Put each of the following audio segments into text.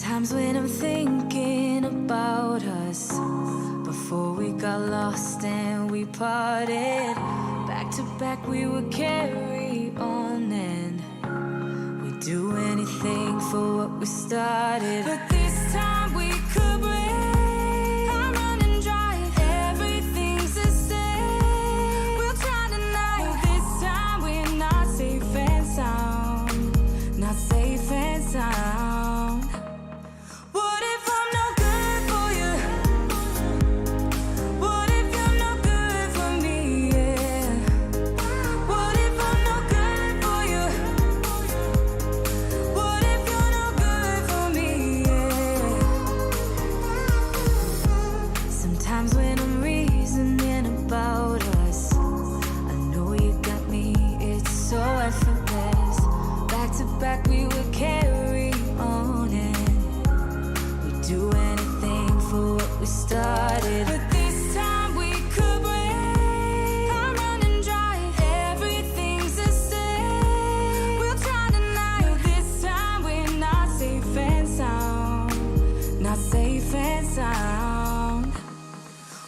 Sometimes when I'm thinking about us, before we got lost and we parted, back to back we would carry on and we'd do anything for what we started. But this time we could break. I'm running dry, everything's the same. We'll try tonight. This time we're not safe and sound, not safe and sound. What if I'm no good for you? What if you're no good for me? Yeah. What if I'm no good for you? What if you're no good for me? Yeah. Sometimes when I'm reasoning about us, I know you got me, it's so effortless. Back to back we would carry on and we'd do anything for what we started. But this time we could break. I'm running dry, everything's the same. We'll try tonight. This time we're not safe and sound, not safe and sound.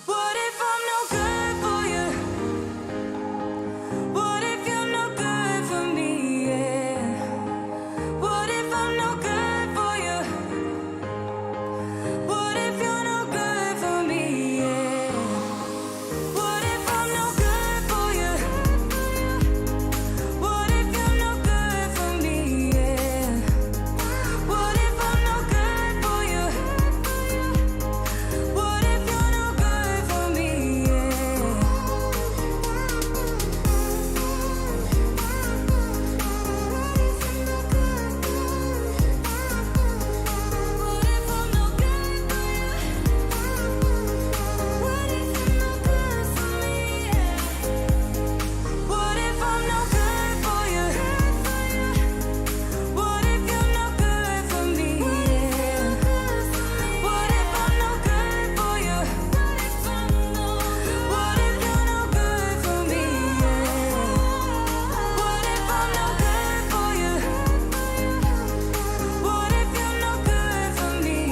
What if I'm no good for you? What if you're no good for me? Yeah. What if I'm no good for you? What if you're no good for me? Yeah. What if I'm no good for you? What if you're no good for me? Yeah. What if I'm no good for you? What if you're no good for me? What if I'm no good for you? What if you're no good for me? What if I'm no good for you? What if you're no good for me? What if I'm no good for you? What if you're no good for me? What if I'm no good for you? What if you're no good for me?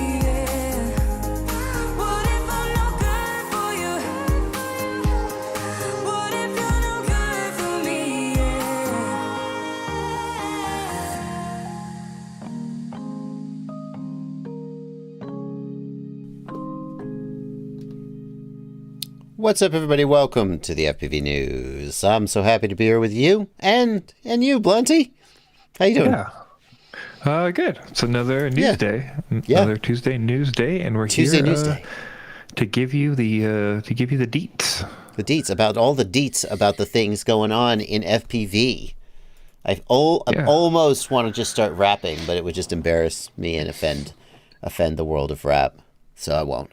What if I'm no good for you? What if you're no good for me? What's up, everybody? Welcome to the FPV News. I'm so happy to be here with you and you, Blunty. How you doing? Yeah. Good. It's another news Yeah. day. Yeah. Another Tuesday news day, and we're Tuesday here News Day. to give you the deets. The deets, about all the deets about the things going on in FPV. I almost want to just start rapping, but it would just embarrass me and offend the world of rap, so I won't.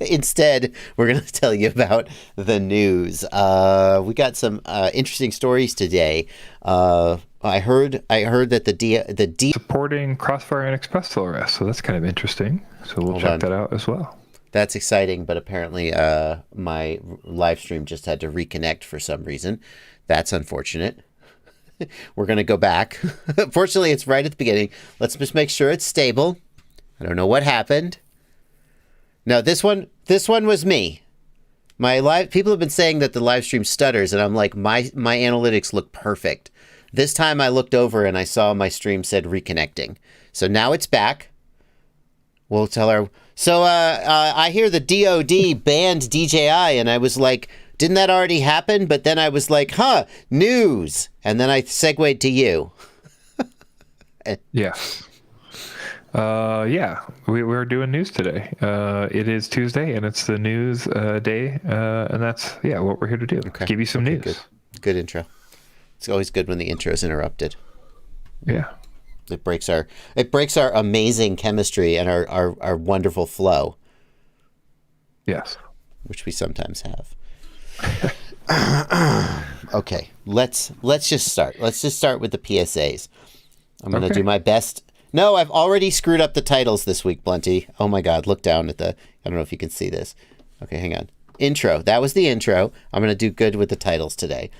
Instead, we're going to tell you about the news. We got some interesting stories today. I heard that the Supporting Crossfire and ExpressLRS, so that's kind of interesting. So we'll check that out as well. That's exciting, but apparently my live stream just had to reconnect for some reason. That's unfortunate. We're going to go back. Fortunately, it's right at the beginning. Let's just make sure it's stable. I don't know what happened. No, this one was me. People have been saying that the live stream stutters, and I'm like, my analytics look perfect. This time I looked over and I saw my stream said reconnecting. So now it's back. We'll tell her. So I hear the DOD banned DJI, and I was like, didn't that already happen? But then I was like, news. And then I segued to you. Yeah. We're doing news today. It is Tuesday, and it's the news day, and that's what we're here to do. Okay. Give you some news. Good intro. It's always good when the intro is interrupted. Yeah. It breaks our amazing chemistry and our wonderful flow. Yes. Which we sometimes have. Okay, let's just start. Let's just start with the PSAs. I'm going to do my best. No, I've already screwed up the titles this week, Blunty. Oh my God, look down at I don't know if you can see this. Okay, hang on. Intro. That was the intro. I'm going to do good with the titles today.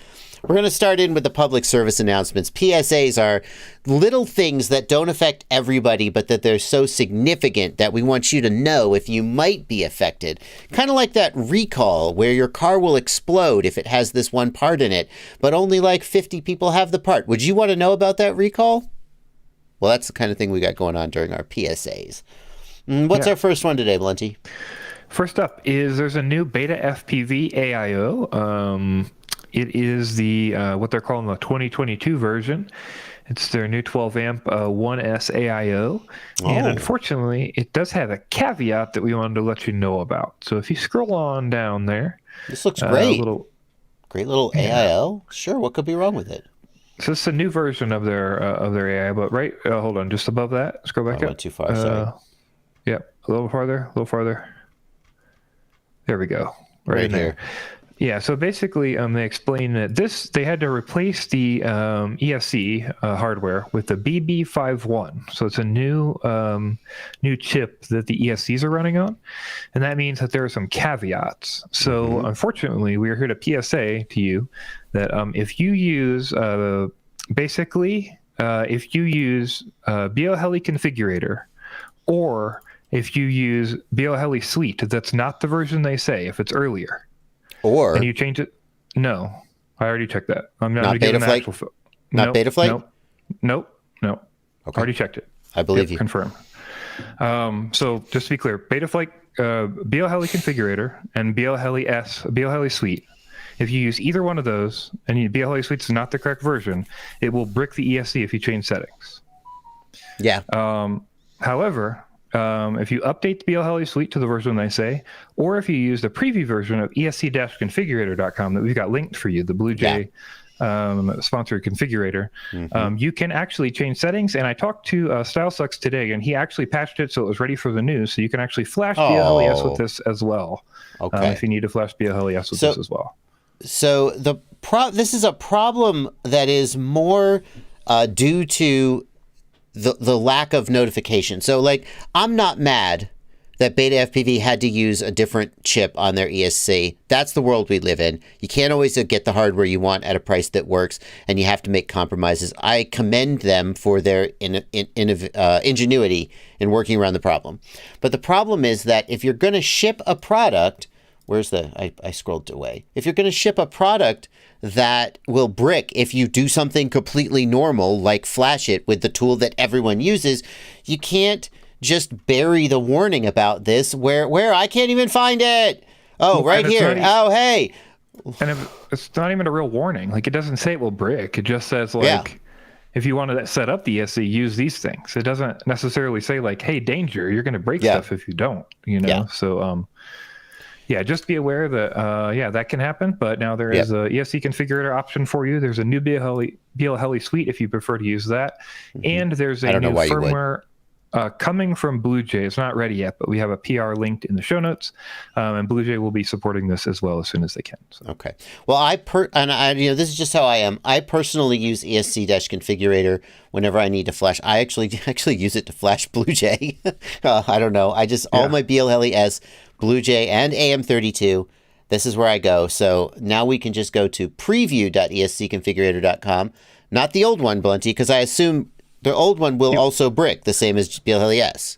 We're going to start in with the public service announcements. PSAs are little things that don't affect everybody, but that they're so significant that we want you to know if you might be affected. Kind of like that recall where your car will explode if it has this one part in it, but only like 50 people have the part. Would you want to know about that recall? Well, that's the kind of thing we got going on during our PSAs. What's our first one today, Blunty? First up is there's a new BetaFPV AIO. It is the what they're calling the 2022 version. It's their new 12 amp 1S AIO. And unfortunately, it does have a caveat that we wanted to let you know about. So if you scroll on down there. This looks great. Great little AIO. Sure, what could be wrong with it? So it's a new version of their AIO, but hold on, just above that. Scroll back up. I went too far, sorry. Yep, a little farther. There we go. Right in there. Yeah, so basically they explain that they had to replace the ESC hardware with the BB51. So it's a new chip that the ESCs are running on, and that means that there are some caveats. So unfortunately, we are here to PSA to you that if you use if you use BLHeli configurator, or if you use BLHeli Suite, that's not the version they say, if it's earlier. And you change it? No, I already checked that. I'm not BetaFlight. Not BetaFlight. Nope. Okay. Already checked it. I believe you. Confirmed. So just to be clear, BetaFlight, BLHeli configurator, and BLHeli Suite. If you use either one of those, and BLHeli Suite is not the correct version, it will brick the ESC if you change settings. Yeah. However, if you update the BLHeli Suite to the version they say, or if you use the preview version of esc-configurator.com that we've got linked for you, the BlueJay sponsored configurator, you can actually change settings. And I talked to StyleSucks today, and he actually patched it so it was ready for the news. So you can actually flash BLHeli with this as well. If you need to flash BLHeli with this as well. So this is a problem that is more due to the lack of notification. So, like, I'm not mad that BetaFPV had to use a different chip on their ESC. That's the world we live in. You can't always get the hardware you want at a price that works, and you have to make compromises. I commend them for their ingenuity in working around the problem. But the problem is that if you're going to ship a product, I scrolled away. If you're going to ship a product that will brick if you do something completely normal, like flash it with the tool that everyone uses, you can't just bury the warning about this where I can't even find it. Oh, right here. Hey. And it's not even a real warning. Like, it doesn't say it will brick. It just says, like, if you want to set up the ESC, use these things. It doesn't necessarily say, like, hey, danger, you're going to break stuff if you don't, So, just be aware that, that can happen. But now there is a ESC configurator option for you. There's a new BLHeli Suite if you prefer to use that. And there's a new firmware coming from BlueJay. It's not ready yet, but we have a PR linked in the show notes. And BlueJay will be supporting this as well as soon as they can. So. Okay. Well, this is just how I am. I personally use ESC-configurator whenever I need to flash. I actually use it to flash BlueJay. I don't know. All my BLHeli S, BlueJay, and AM32, this is where I go. So now we can just go to preview.esc-configurator.com, not the old one, Blunty, because I assume the old one will also brick, the same as BLHeli S.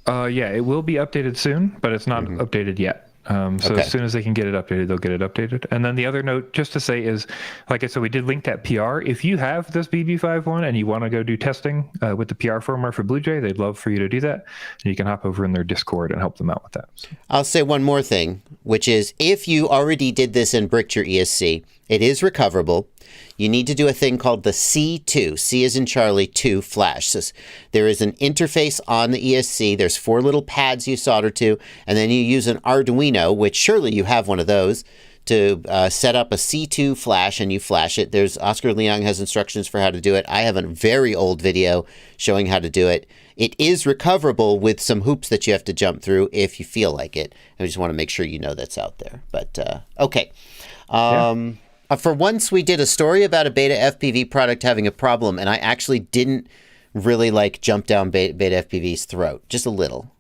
It will be updated soon, but it's not updated yet. As soon as they can get it updated, they'll get it updated. And then the other note, just to say, is, like I said, we did link that PR. If you have this BB51 and you want to go do testing with the PR firmware for BlueJay, they'd love for you to do that. And you can hop over in their Discord and help them out with that. So. I'll say one more thing, which is if you already did this and bricked your ESC, it is recoverable. You need to do a thing called the C2, C as in Charlie 2 flash. So there is an interface on the ESC. There's 4 little pads you solder to, and then you use an Arduino, which surely you have one of those, to set up a C2 flash, and you flash it. There's Oscar Leong has instructions for how to do it. I have a very old video showing how to do it. It is recoverable with some hoops that you have to jump through if you feel like it. I just want to make sure you know that's out there. But okay. For once, we did a story about a BetaFPV product having a problem, and I actually didn't really jump down BetaFPV's throat, just a little.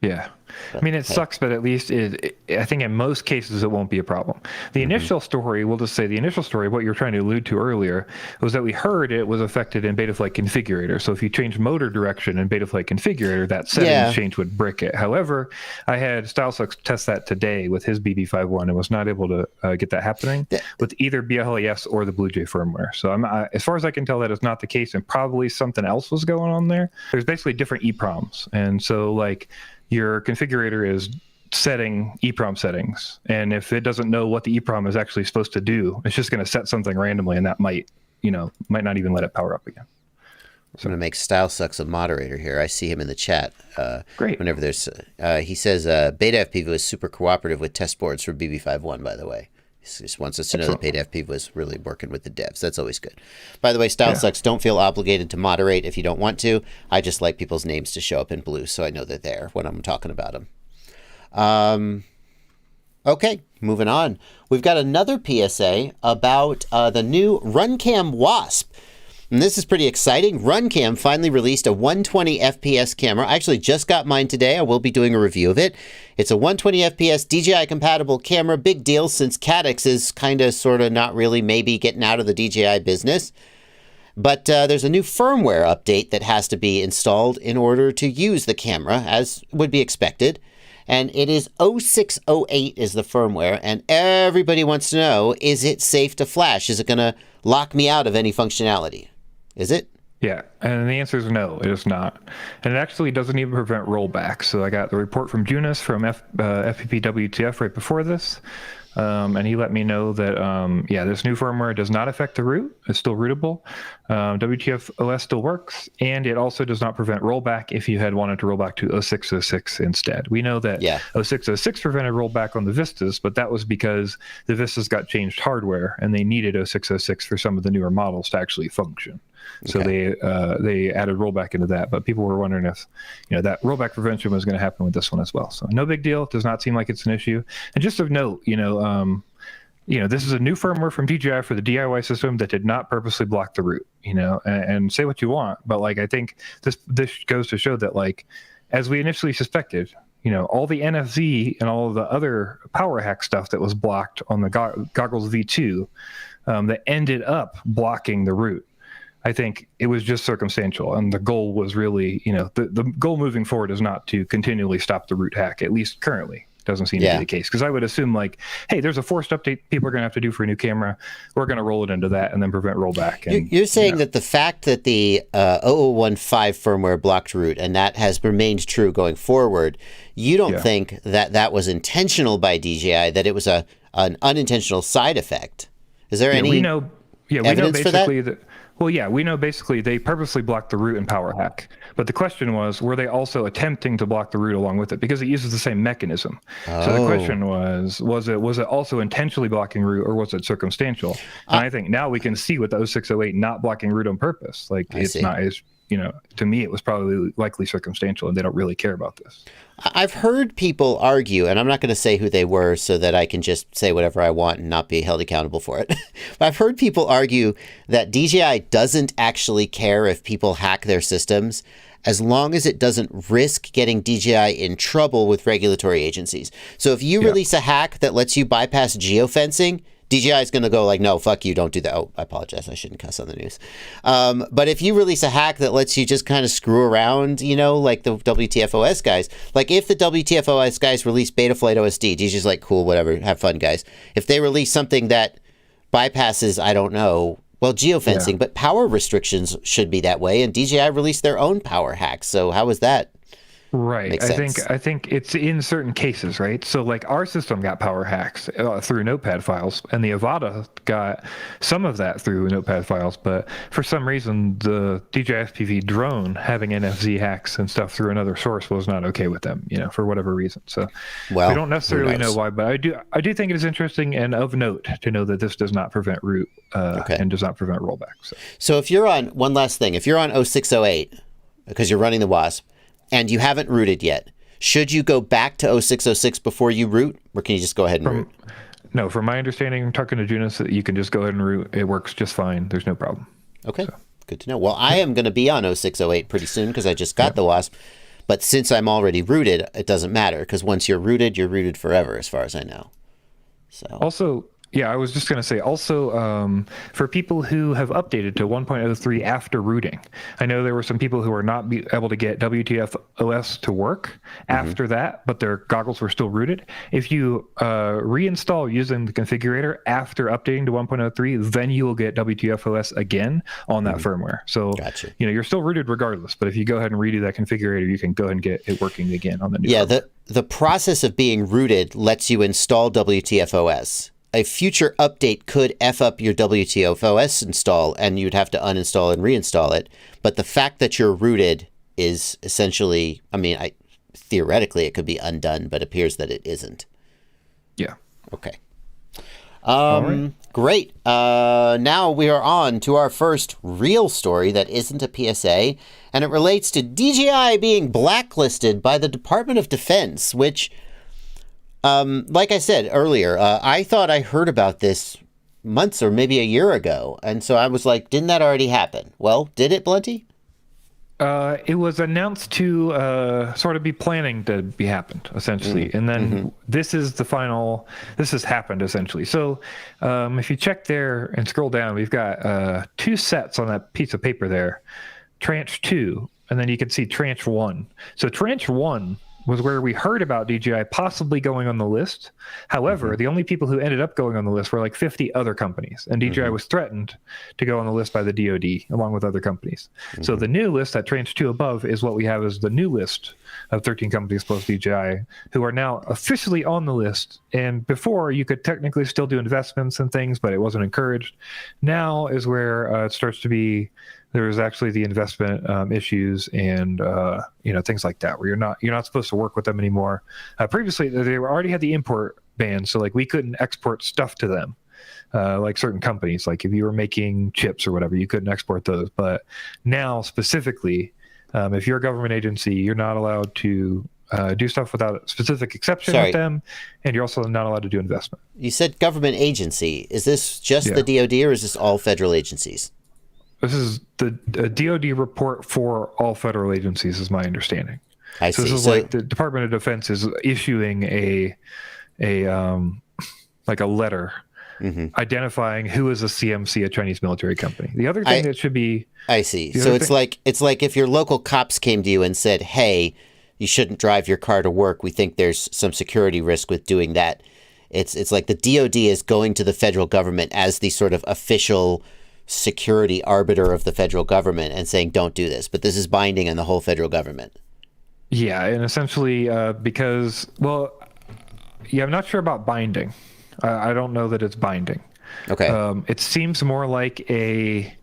Yeah. I mean, it sucks, but at least I think in most cases it won't be a problem. The initial story, we'll just say the initial story, what you were trying to allude to earlier, was that we heard it was affected in BetaFlight Configurator. So if you change motor direction in BetaFlight Configurator, that settings change would brick it. However, I had StyleSucks test that today with his BB51 and was not able to get that happening with either BLES or the BlueJay firmware. So as far as I can tell, that is not the case, and probably something else was going on there. There's basically different EPROMs. And so like, your configurator is setting EEPROM settings, and if it doesn't know what the EEPROM is actually supposed to do, it's just going to set something randomly, and that might not even let it power up again. So I'm going to make StyleSucks a moderator here. I see him in the chat. Great. Whenever there's, he says BetaFPV was super cooperative with test boards for BB51. By the way, he just wants us to know that BetaFPV was really working with the devs. That's always good. By the way, StyleSucks, don't feel obligated to moderate if you don't want to. I just like people's names to show up in blue, so I know they're there when I'm talking about them. Okay, moving on. We've got another PSA about the new Runcam Wasp. And this is pretty exciting. Runcam finally released a 120 FPS camera. I actually just got mine today. I will be doing a review of it. It's a 120 FPS DJI compatible camera. Big deal since Caddx is kind of, sort of, not really, maybe getting out of the DJI business. But there's a new firmware update that has to be installed in order to use the camera, as would be expected. And it is 0608 is the firmware. And everybody wants to know, is it safe to flash? Is it going to lock me out of any functionality? Is it? Yeah, and the answer is no, it is not. And it actually doesn't even prevent rollback. So I got the report from Jonas from FPP WTF right before this, and he let me know that, this new firmware does not affect the root. It's still rootable. WTF OS still works, and it also does not prevent rollback if you had wanted to roll back to 0606 instead. We know that 0606 prevented rollback on the Vistas, but that was because the Vistas got changed hardware, and they needed 0606 for some of the newer models to actually function. So they added rollback into that, but people were wondering if that rollback prevention was going to happen with this one as well. So no big deal. It does not seem like it's an issue. And just of note, this is a new firmware from DJI for the DIY system that did not purposely block the root. And say what you want, but like I think this goes to show that, like, as we initially suspected, all the NFZ and all of the other power hack stuff that was blocked on the Goggles V2 that ended up blocking the root. I think it was just circumstantial, and the goal was really, the goal moving forward is not to continually stop the root hack, at least currently. Doesn't seem to be the case, because I would assume, like, hey, there's a forced update people are going to have to do for a new camera. We're going to roll it into that and then prevent rollback. And, you're saying that the fact that the 0015 firmware blocked root, and that has remained true going forward, you don't think that was intentional by DJI, that it was an unintentional side effect? Is there any evidence for that? We know basically they purposely blocked the root and power hack. But the question was, were they also attempting to block the root along with it? Because it uses the same mechanism. So the question was it also intentionally blocking root, or was it circumstantial? And I think now we can see with the 0608 not blocking root on purpose. Like, to me, it was probably likely circumstantial, and they don't really care about this. I've heard people argue, and I'm not going to say who they were so that I can just say whatever I want and not be held accountable for it. But I've heard people argue that DJI doesn't actually care if people hack their systems, as long as it doesn't risk getting DJI in trouble with regulatory agencies. So if you release a hack that lets you bypass geofencing, DJI is going to go like, no, fuck you, don't do that. Oh, I apologize. I shouldn't cuss on the news. But if you release a hack that lets you just kind of screw around, like the WTFOS guys, like if the WTFOS guys release Betaflight OSD, DJI's like, cool, whatever, have fun, guys. If they release something that bypasses, I don't know, geofencing, but power restrictions should be that way, and DJI released their own power hacks. So how is that? Right. I think it's in certain cases, right? So like our system got power hacks through notepad files, and the Avata got some of that through notepad files, but for some reason the DJI FPV drone having NFZ hacks and stuff through another source was not okay with them, for whatever reason. So we don't necessarily know why, but I do think it is interesting and of note to know that this does not prevent root and does not prevent rollback. So if you're on, one last thing, if you're on 0608 because you're running the Wasp, and you haven't rooted yet, should you go back to 0606 before you root, or can you just go ahead and root? No, from my understanding, talking to Jonas, you can just go ahead and root. It works just fine. There's no problem. Okay, good to know. Well, I am going to be on 0608 pretty soon because I just got the Wasp. But since I'm already rooted, it doesn't matter, because once you're rooted forever, as far as I know. So Also, yeah, I was just going to say also for people who have updated to 1.03 after rooting, I know there were some people who were not able to get WTF-OS to work after that, but their goggles were still rooted. If you reinstall using the configurator after updating to 1.03, then you will get WTF-OS again on that firmware. So, you're still rooted regardless, but if you go ahead and redo that configurator, you can go ahead and get it working again on the new firmware. The process of being rooted lets you install WTF-OS. A future update could F up your WTF-OS install, and you'd have to uninstall and reinstall it. But the fact that you're rooted is essentially, theoretically it could be undone, but appears that it isn't. Yeah. Okay. Right. Great. Now we are on to our first real story that isn't a PSA, and it relates to DJI being blacklisted by the Department of Defense, which... like I said earlier, I thought I heard about this months or maybe a year ago. And so I was like, didn't that already happen? Well, did it, Blunty? It was announced to sort of be planning to be happened, essentially. And then this has happened, essentially. So if you check there and scroll down, we've got 2 sets on that piece of paper there, tranche 2, and then you can see tranche 1. So tranche 1 was where we heard about DJI possibly going on the list. However, the only people who ended up going on the list were like 50 other companies, and DJI was threatened to go on the list by the DOD along with other companies. So the new list, that tranche 2 above, is what we have as the new list of 13 companies plus DJI who are now officially on the list. And before, you could technically still do investments and things, but it wasn't encouraged. Now is where it starts to be. There's actually the investment issues and things like that, where you're not supposed to work with them anymore. Previously, they already had the import ban, so like we couldn't export stuff to them, like certain companies. Like if you were making chips or whatever, you couldn't export those. But now specifically, if you're a government agency, you're not allowed to do stuff without a specific exception with them, and you're also not allowed to do investment. You said government agency. Is this just the DOD, or is this all federal agencies? This is the DOD report for all federal agencies, is my understanding. I see. This is like the Department of Defense is issuing a letter identifying who is a CMC, a Chinese military company. The other thing that should be... I see. So it's like if your local cops came to you and said, hey, you shouldn't drive your car to work. We think there's some security risk with doing that. It's like the DOD is going to the federal government as the sort of official security arbiter of the federal government and saying, don't do this. But this is binding on the whole federal government. Yeah, and essentially because, I'm not sure about binding. I don't know that it's binding. Okay. It seems more like a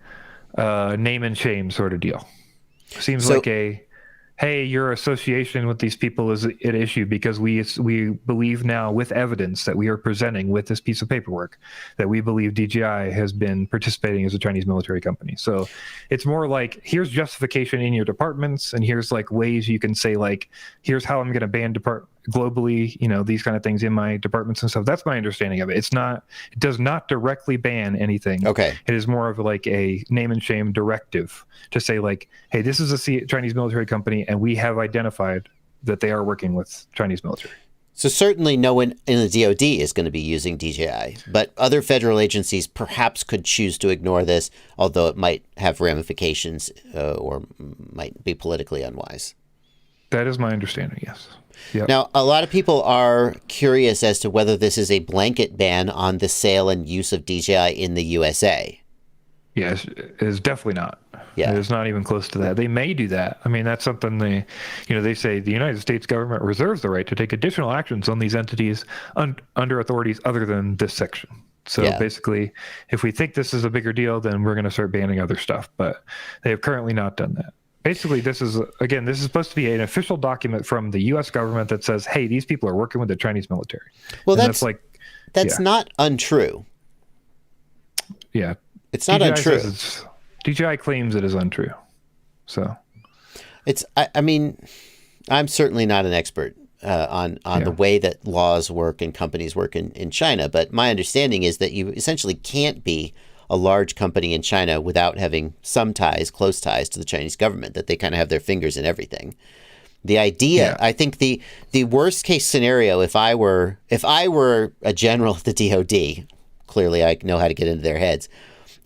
name and shame sort of deal. Seems like hey, your association with these people is an issue because we believe now with evidence that we are presenting with this piece of paperwork that we believe DJI has been participating as a Chinese military company. So it's more like, here's justification in your departments, and here's like ways you can say like, here's how I'm going to ban globally, these kind of things in my departments and stuff. That's my understanding of it. It does not directly ban anything. Okay. It is more of like a name and shame directive to say like, hey, this is a Chinese military company, and we have identified that they are working with Chinese military. So certainly no one in the DOD is going to be using DJI, but other federal agencies perhaps could choose to ignore this, although it might have ramifications or might be politically unwise. That is my understanding, yes. Yep. Now, a lot of people are curious as to whether this is a blanket ban on the sale and use of DJI in the USA. Yes, it is definitely not. Yeah. It is not even close to that. They may do that. I mean, that's something they say the United States government reserves the right to take additional actions on these entities under authorities other than this section. So basically, if we think this is a bigger deal, then we're going to start banning other stuff. But they have currently not done that. Basically, this is supposed to be an official document from the U.S. government that says, hey, these people are working with the Chinese military. Well, that's not untrue. Yeah. It's not untrue. DJI claims it is untrue. So I'm certainly not an expert on the way that laws work and companies work in China, but my understanding is that you essentially can't be a large company in China without having some close ties to the Chinese government, that they kind of have their fingers in everything. The idea, Yeah. I think the worst case scenario, if I were a general at the DOD, clearly I know how to get into their heads,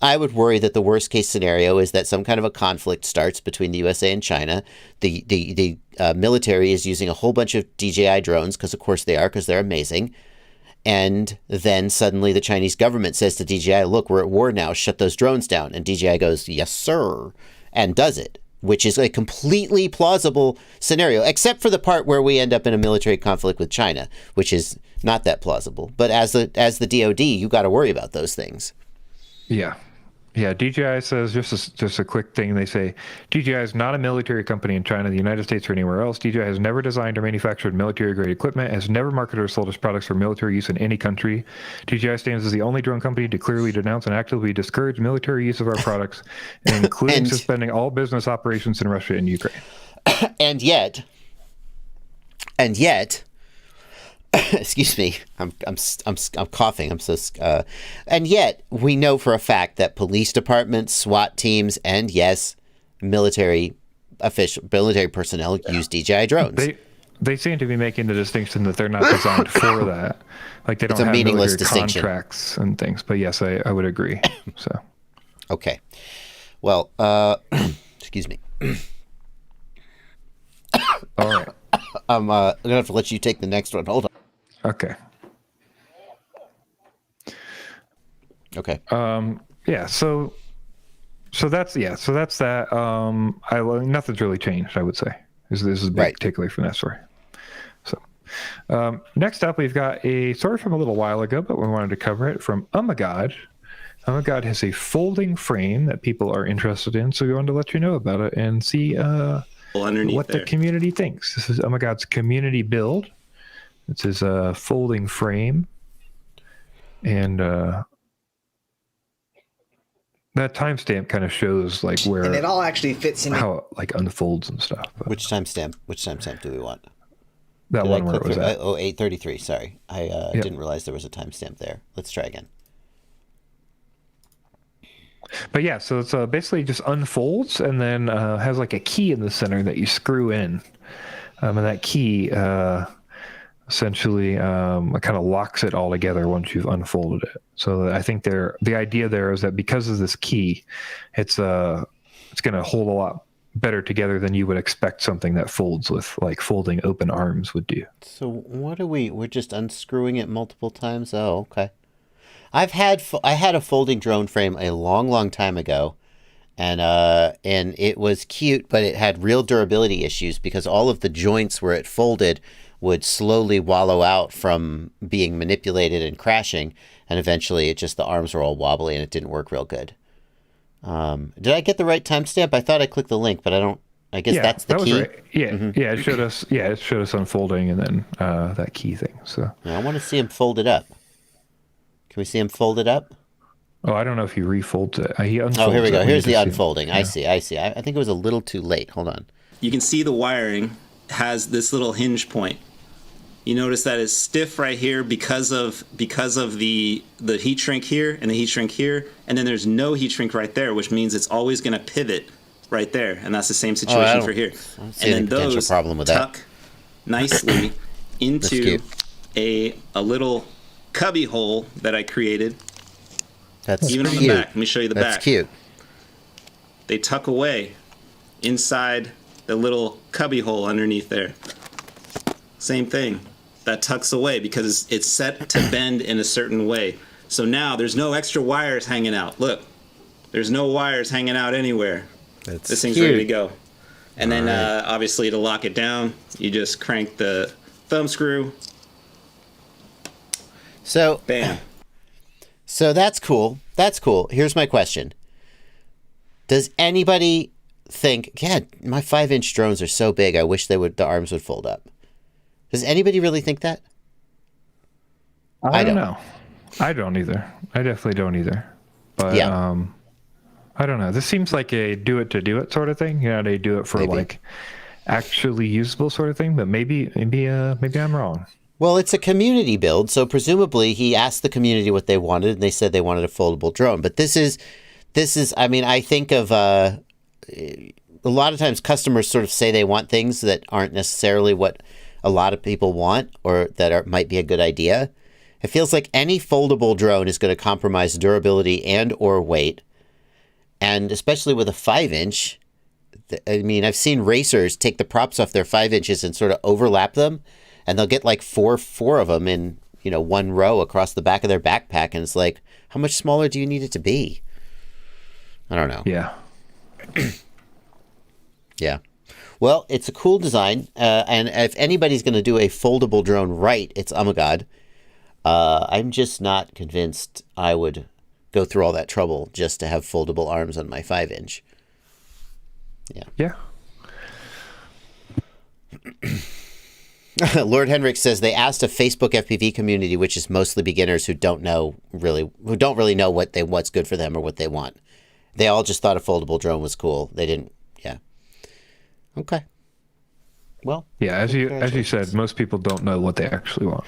I would worry that the worst case scenario is that some kind of a conflict starts between the USA and China. The military is using a whole bunch of DJI drones, because of course they are, because they're amazing. And then suddenly the Chinese government says to DJI, look, we're at war now, shut those drones down. And DJI goes, yes, sir, and does it, which is a completely plausible scenario, except for the part where we end up in a military conflict with China, which is not that plausible. But as the DOD, you got to worry about those things. Yeah. Yeah, DJI says, just a quick thing, they say, DJI is not a military company in China, the United States, or anywhere else. DJI has never designed or manufactured military-grade equipment, has never marketed or sold its products for military use in any country. DJI stands as the only drone company to clearly denounce and actively discourage military use of our products, including suspending all business operations in Russia and Ukraine. And yet, excuse me, I'm coughing. And yet we know for a fact that police departments, SWAT teams, and yes, military personnel use DJI drones. They seem to be making the distinction that they're not designed for that. Like they don't have military contracts and things. But yes, I would agree. So. Okay. Well, excuse me. All right. I'm gonna have to let you take the next one. Hold on. Okay. Okay. Yeah. So that's that. Nothing's really changed, I would say. This is a big takeaway from that story. So, next up, we've got a story from a little while ago, but we wanted to cover it from Ummagawd. Ummagawd has a folding frame that people are interested in, so we wanted to let you know about it and see what the community thinks. This is Ummagawd's community build. This is a folding frame, and that timestamp kind of shows like where, and it all actually fits in how it like unfolds and stuff. But Which timestamp do we want? that one where it was at. 8:33. Sorry, I didn't realize there was a timestamp there. Let's try again. But yeah, so it's basically just unfolds and then has like a key in the center that you screw in, and that key essentially kind of locks it all together once you've unfolded it. So I think the idea there is that because of this key, it's going to hold a lot better together than you would expect something that folds with like folding open arms would do. So what are we're just unscrewing it multiple times? Oh, okay. I had a folding drone frame a long time ago, and it was cute, but it had real durability issues because all of the joints where it folded would slowly wallow out from being manipulated and crashing, and eventually the arms were all wobbly and it didn't work real good. Did I get the right timestamp? I thought I clicked the link, but I don't. I guess that's the key. Right. Yeah, yeah. It showed us. Yeah, it showed us unfolding and then that key thing. So I want to see him fold it up. Can we see him fold it up? Oh, I don't know if he refolds it. He unfolds. Oh, here we go. It. Here's the unfolding. I see. I think it was a little too late. Hold on. You can see the wiring has this little hinge point. You notice that it's stiff right here because of the heat shrink here and the heat shrink here, and then there's no heat shrink right there, which means it's always going to pivot right there, and that's the same situation for here. And then those tuck that. nicely into a little cubby hole that I created. That's even cute. on the back. Let me show you the back. That's cute. They tuck away inside the little cubby hole underneath there. Same thing. That tucks away because it's set to bend in a certain way. So now there's no extra wires hanging out. Look, there's no wires hanging out anywhere. This thing's ready to go. And then obviously to lock it down, you just crank the thumb screw. So bam. So that's cool. That's cool. Here's my question. Does anybody think, God, my 5-inch drones are so big, I wish the arms would fold up? Does anybody really think that? I don't know. I don't either. I definitely don't either. But yeah. I don't know. This seems like a do it to do it sort of thing. You know, they do it for like actually usable sort of thing. But maybe I'm wrong. Well, it's a community build, so presumably he asked the community what they wanted, and they said they wanted a foldable drone. But this is. I mean, I think of a lot of times customers sort of say they want things that aren't necessarily what a lot of people want or that might be a good idea. It feels like any foldable drone is going to compromise durability and or weight. And especially with a 5-inch, I mean, I've seen racers take the props off their 5 inches and sort of overlap them, and they'll get like four of them in, one row across the back of their backpack. And it's like, how much smaller do you need it to be? I don't know. Yeah. Yeah. Well, it's a cool design. And if anybody's going to do a foldable drone right, it's Ummagawd. I'm just not convinced I would go through all that trouble just to have foldable arms on my 5-inch. Yeah. Yeah. Lord Henrik says they asked a Facebook FPV community, which is mostly beginners who don't really know what's good for them or what they want. They all just thought a foldable drone was cool. They didn't. Yeah. Okay. Well. Yeah, as you said, most people don't know what they actually want.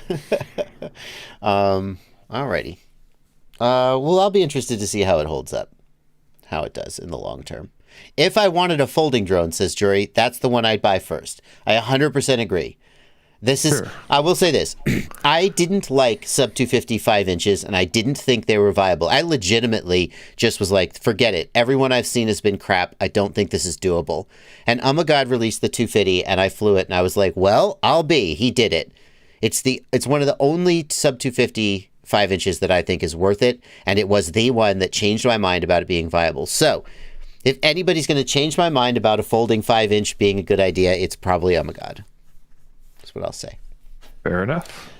Alrighty. Well, I'll be interested to see how it holds up, how it does in the long term. If I wanted a folding drone, says Jury, that's the one I'd buy first. I 100% agree. Sure. I will say this. I didn't like sub 250 5 inches, and I didn't think they were viable. I legitimately just was like, forget it. Everyone I've seen has been crap. I don't think this is doable. And Ummagawd released the 250, and I flew it, and I was like, well, he did it. It's one of the only sub 250 5 inches that I think is worth it, and it was the one that changed my mind about it being viable. So, if anybody's going to change my mind about a folding 5-inch being a good idea, it's probably Ummagawd. That's what I'll say. Fair enough.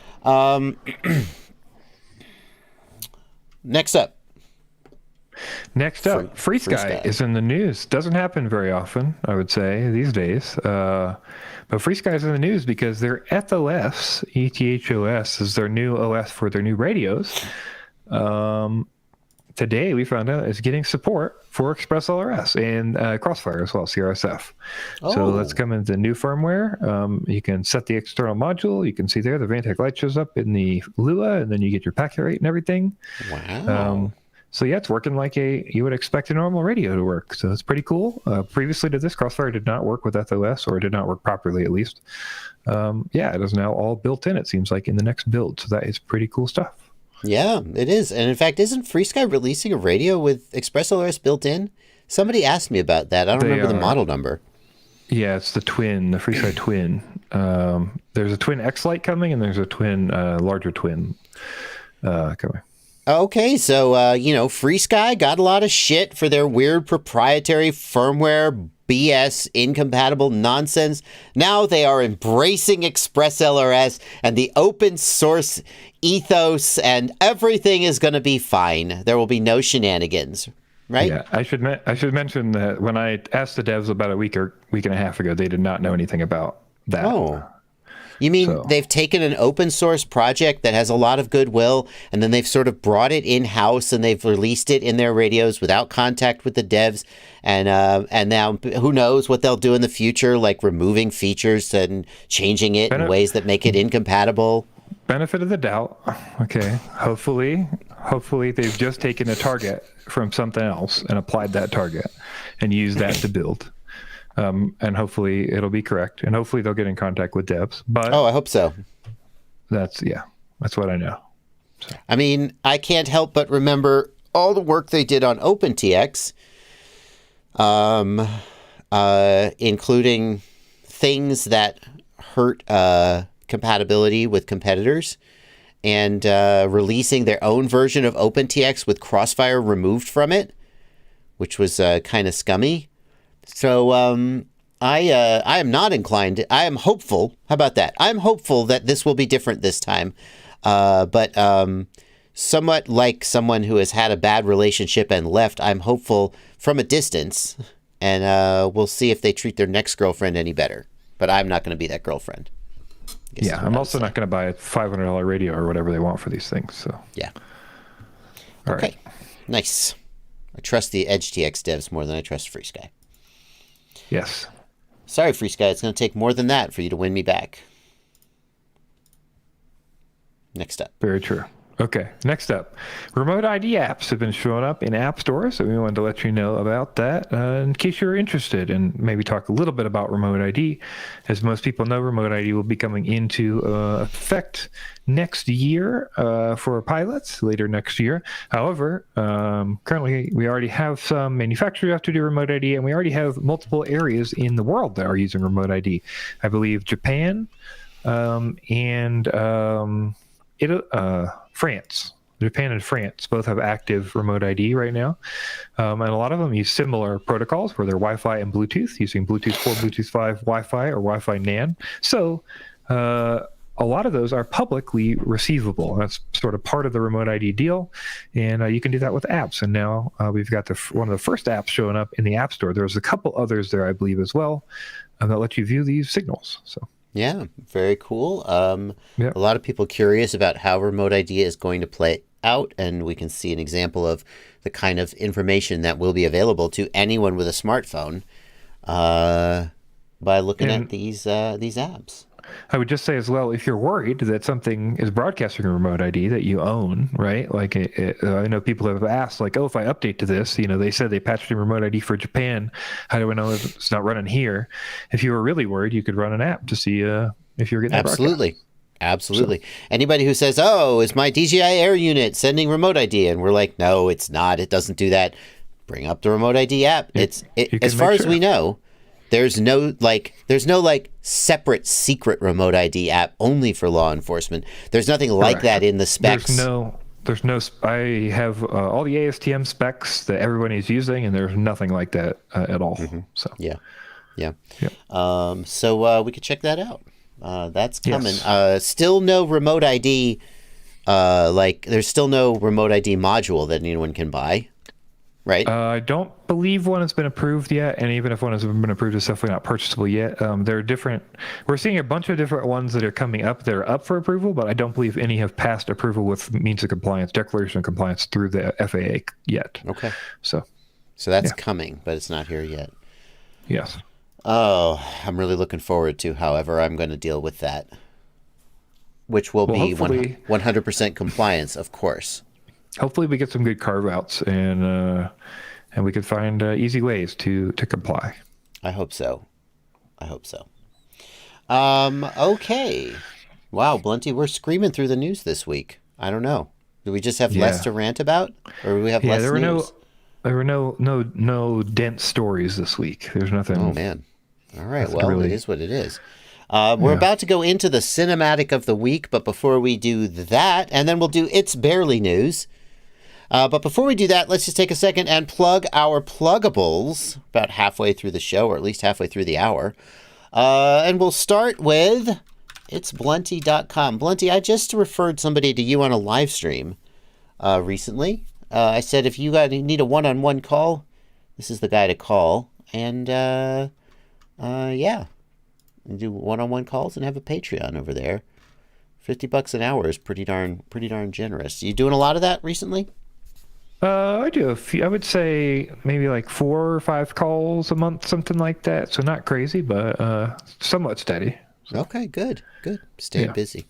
Next up, Frsky is in the news. Doesn't happen very often, I would say, these days. But Frsky is in the news because their EthOS, EthOS, is their new OS for their new radios. Today, we found out it's getting support for ExpressLRS and Crossfire as well, CRSF. Oh. So that's coming into new firmware. You can set the external module. You can see there the Vantek light shows up in the Lua, and then you get your packet rate and everything. Wow. So yeah, it's working like you would expect a normal radio to work. So it's pretty cool. Previously to this, Crossfire did not work with EthOS, or did not work properly at least. It is now all built in, it seems like, in the next build. So that is pretty cool stuff. Yeah, it is. And in fact, isn't Frsky releasing a radio with ExpressLRS built in? Somebody asked me about that. I don't remember the model number. Yeah, it's the Frsky Twin. There's a Twin X-Lite coming, and there's a Twin, larger Twin coming. Okay, so, Frsky got a lot of shit for their weird proprietary firmware BS incompatible nonsense. Now they are embracing ExpressLRS and the open source ethos, and everything is going to be fine. There will be no shenanigans, right? Yeah, I should mention that when I asked the devs about a week and a half ago, they did not know anything about that. Oh. You mean they've taken an open source project that has a lot of goodwill, and then they've sort of brought it in-house, and they've released it in their radios without contact with the devs, and now who knows what they'll do in the future, like removing features and changing it in ways that make it incompatible. Benefit of the doubt. Okay. Hopefully they've just taken a target from something else and applied that target and used that to build. And hopefully it'll be correct, and hopefully they'll get in contact with devs. But I hope so. That's what I know. So. I mean, I can't help but remember all the work they did on OpenTX, including things that hurt compatibility with competitors, and releasing their own version of OpenTX with Crossfire removed from it, which was kind of scummy. So I am not inclined. I am hopeful. How about that? I'm hopeful that this will be different this time. But somewhat like someone who has had a bad relationship and left, I'm hopeful from a distance. And we'll see if they treat their next girlfriend any better. But I'm not going to be that girlfriend. Yeah, I'm also not going to buy a $500 radio or whatever they want for these things. So yeah. All okay. Right. Nice. I trust the EdgeTX devs more than I trust Frsky. Yes. Sorry, Frsky. It's going to take more than that for you to win me back. Next up. Very true. Okay, next up, remote ID apps have been showing up in app stores, so we wanted to let you know about that in case you're interested, and maybe talk a little bit about remote ID. As most people know, remote ID will be coming into effect next year for pilots, later next year. However, currently we already have some manufacturers have to do remote ID, and we already have multiple areas in the world that are using remote ID. I believe Japan and France. Japan and France both have active remote ID right now. And a lot of them use similar protocols where they're Wi-Fi and Bluetooth, using Bluetooth 4, Bluetooth 5, Wi-Fi, or Wi-Fi NAN. So a lot of those are publicly receivable. That's sort of part of the remote ID deal. And you can do that with apps. And now we've got one of the first apps showing up in the App Store. There's a couple others there, I believe, as well, that let you view these signals. So. Yeah, very cool. Yep. A lot of people curious about how remote ID is going to play out, and we can see an example of the kind of information that will be available to anyone with a smartphone by looking at these apps. I would just say as well, if you're worried that something is broadcasting a remote ID that you own, right? Like I know people have asked, like, oh, if I update to this, they said they patched in remote ID for Japan. How do I know if it's not running here? If you were really worried, you could run an app to see if you're getting Absolutely. Absolutely. So, anybody who says, oh, is my DJI Air unit sending remote ID? And we're like, no, it's not. It doesn't do that. Bring up the remote ID app. As far as we know, there's no separate secret remote ID app only for law enforcement. There's nothing like that in the specs. There's no. I have all the ASTM specs that everybody's using, and there's nothing like that at all. Mm-hmm. So yeah. So we could check that out. That's coming. Yes. Still no remote ID. There's still no remote ID module that anyone can buy. Right. I don't believe one has been approved yet, and even if one has been approved, it's definitely not purchasable yet. There are different. We're seeing a bunch of different ones that are coming up. That are up for approval, but I don't believe any have passed approval with means of compliance, declaration of compliance through the FAA yet. Okay. So that's coming, but it's not here yet. Yes. Oh, I'm really looking forward to however I'm going to deal with that, which will be 100% compliance, of course. Hopefully we get some good carve outs and we can find easy ways to comply. I hope so. Okay. Wow, Blunty, we're screaming through the news this week. I don't know. Do we just have less to rant about, or do we have less news? There were no dense stories this week. There's nothing. Oh man. All right. Well, it is what it is. We're about to go into the cinematic of the week, but before we do that, and then we'll do It's Barely News. But before we do that, let's just take a second and plug our pluggables about halfway through the show, or at least halfway through the hour. And we'll start with itsblunty.com. Blunty, I just referred somebody to you on a live stream recently. I said if you need a one-on-one call, this is the guy to call. And do one-on-one calls and have a Patreon over there. $50 an hour is pretty darn generous. You doing a lot of that recently? I do a few. I would say maybe like 4 or 5 calls a month, something like that. So not crazy, but somewhat steady. So. Okay, good. Stay busy.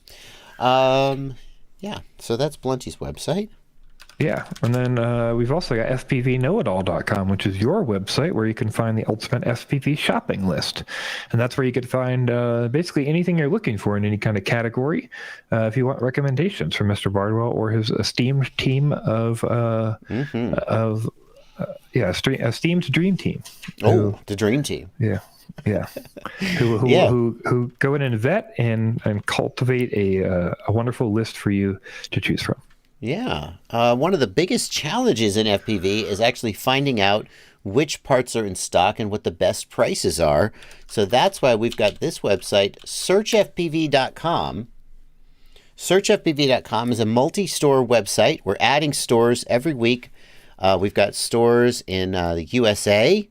So that's Blunty's website. Yeah, and then we've also got FPVknowitall.com, which is your website where you can find the ultimate FPV shopping list. And that's where you could find basically anything you're looking for in any kind of category. If you want recommendations from Mr. Bardwell or his esteemed team of esteemed dream team. The dream team. Yeah. Who go in and vet and cultivate a wonderful list for you to choose from. Yeah. One of the biggest challenges in FPV is actually finding out which parts are in stock and what the best prices are. So that's why we've got this website, searchfpv.com. Searchfpv.com is a multi-store website. We're adding stores every week. We've got stores in the USA,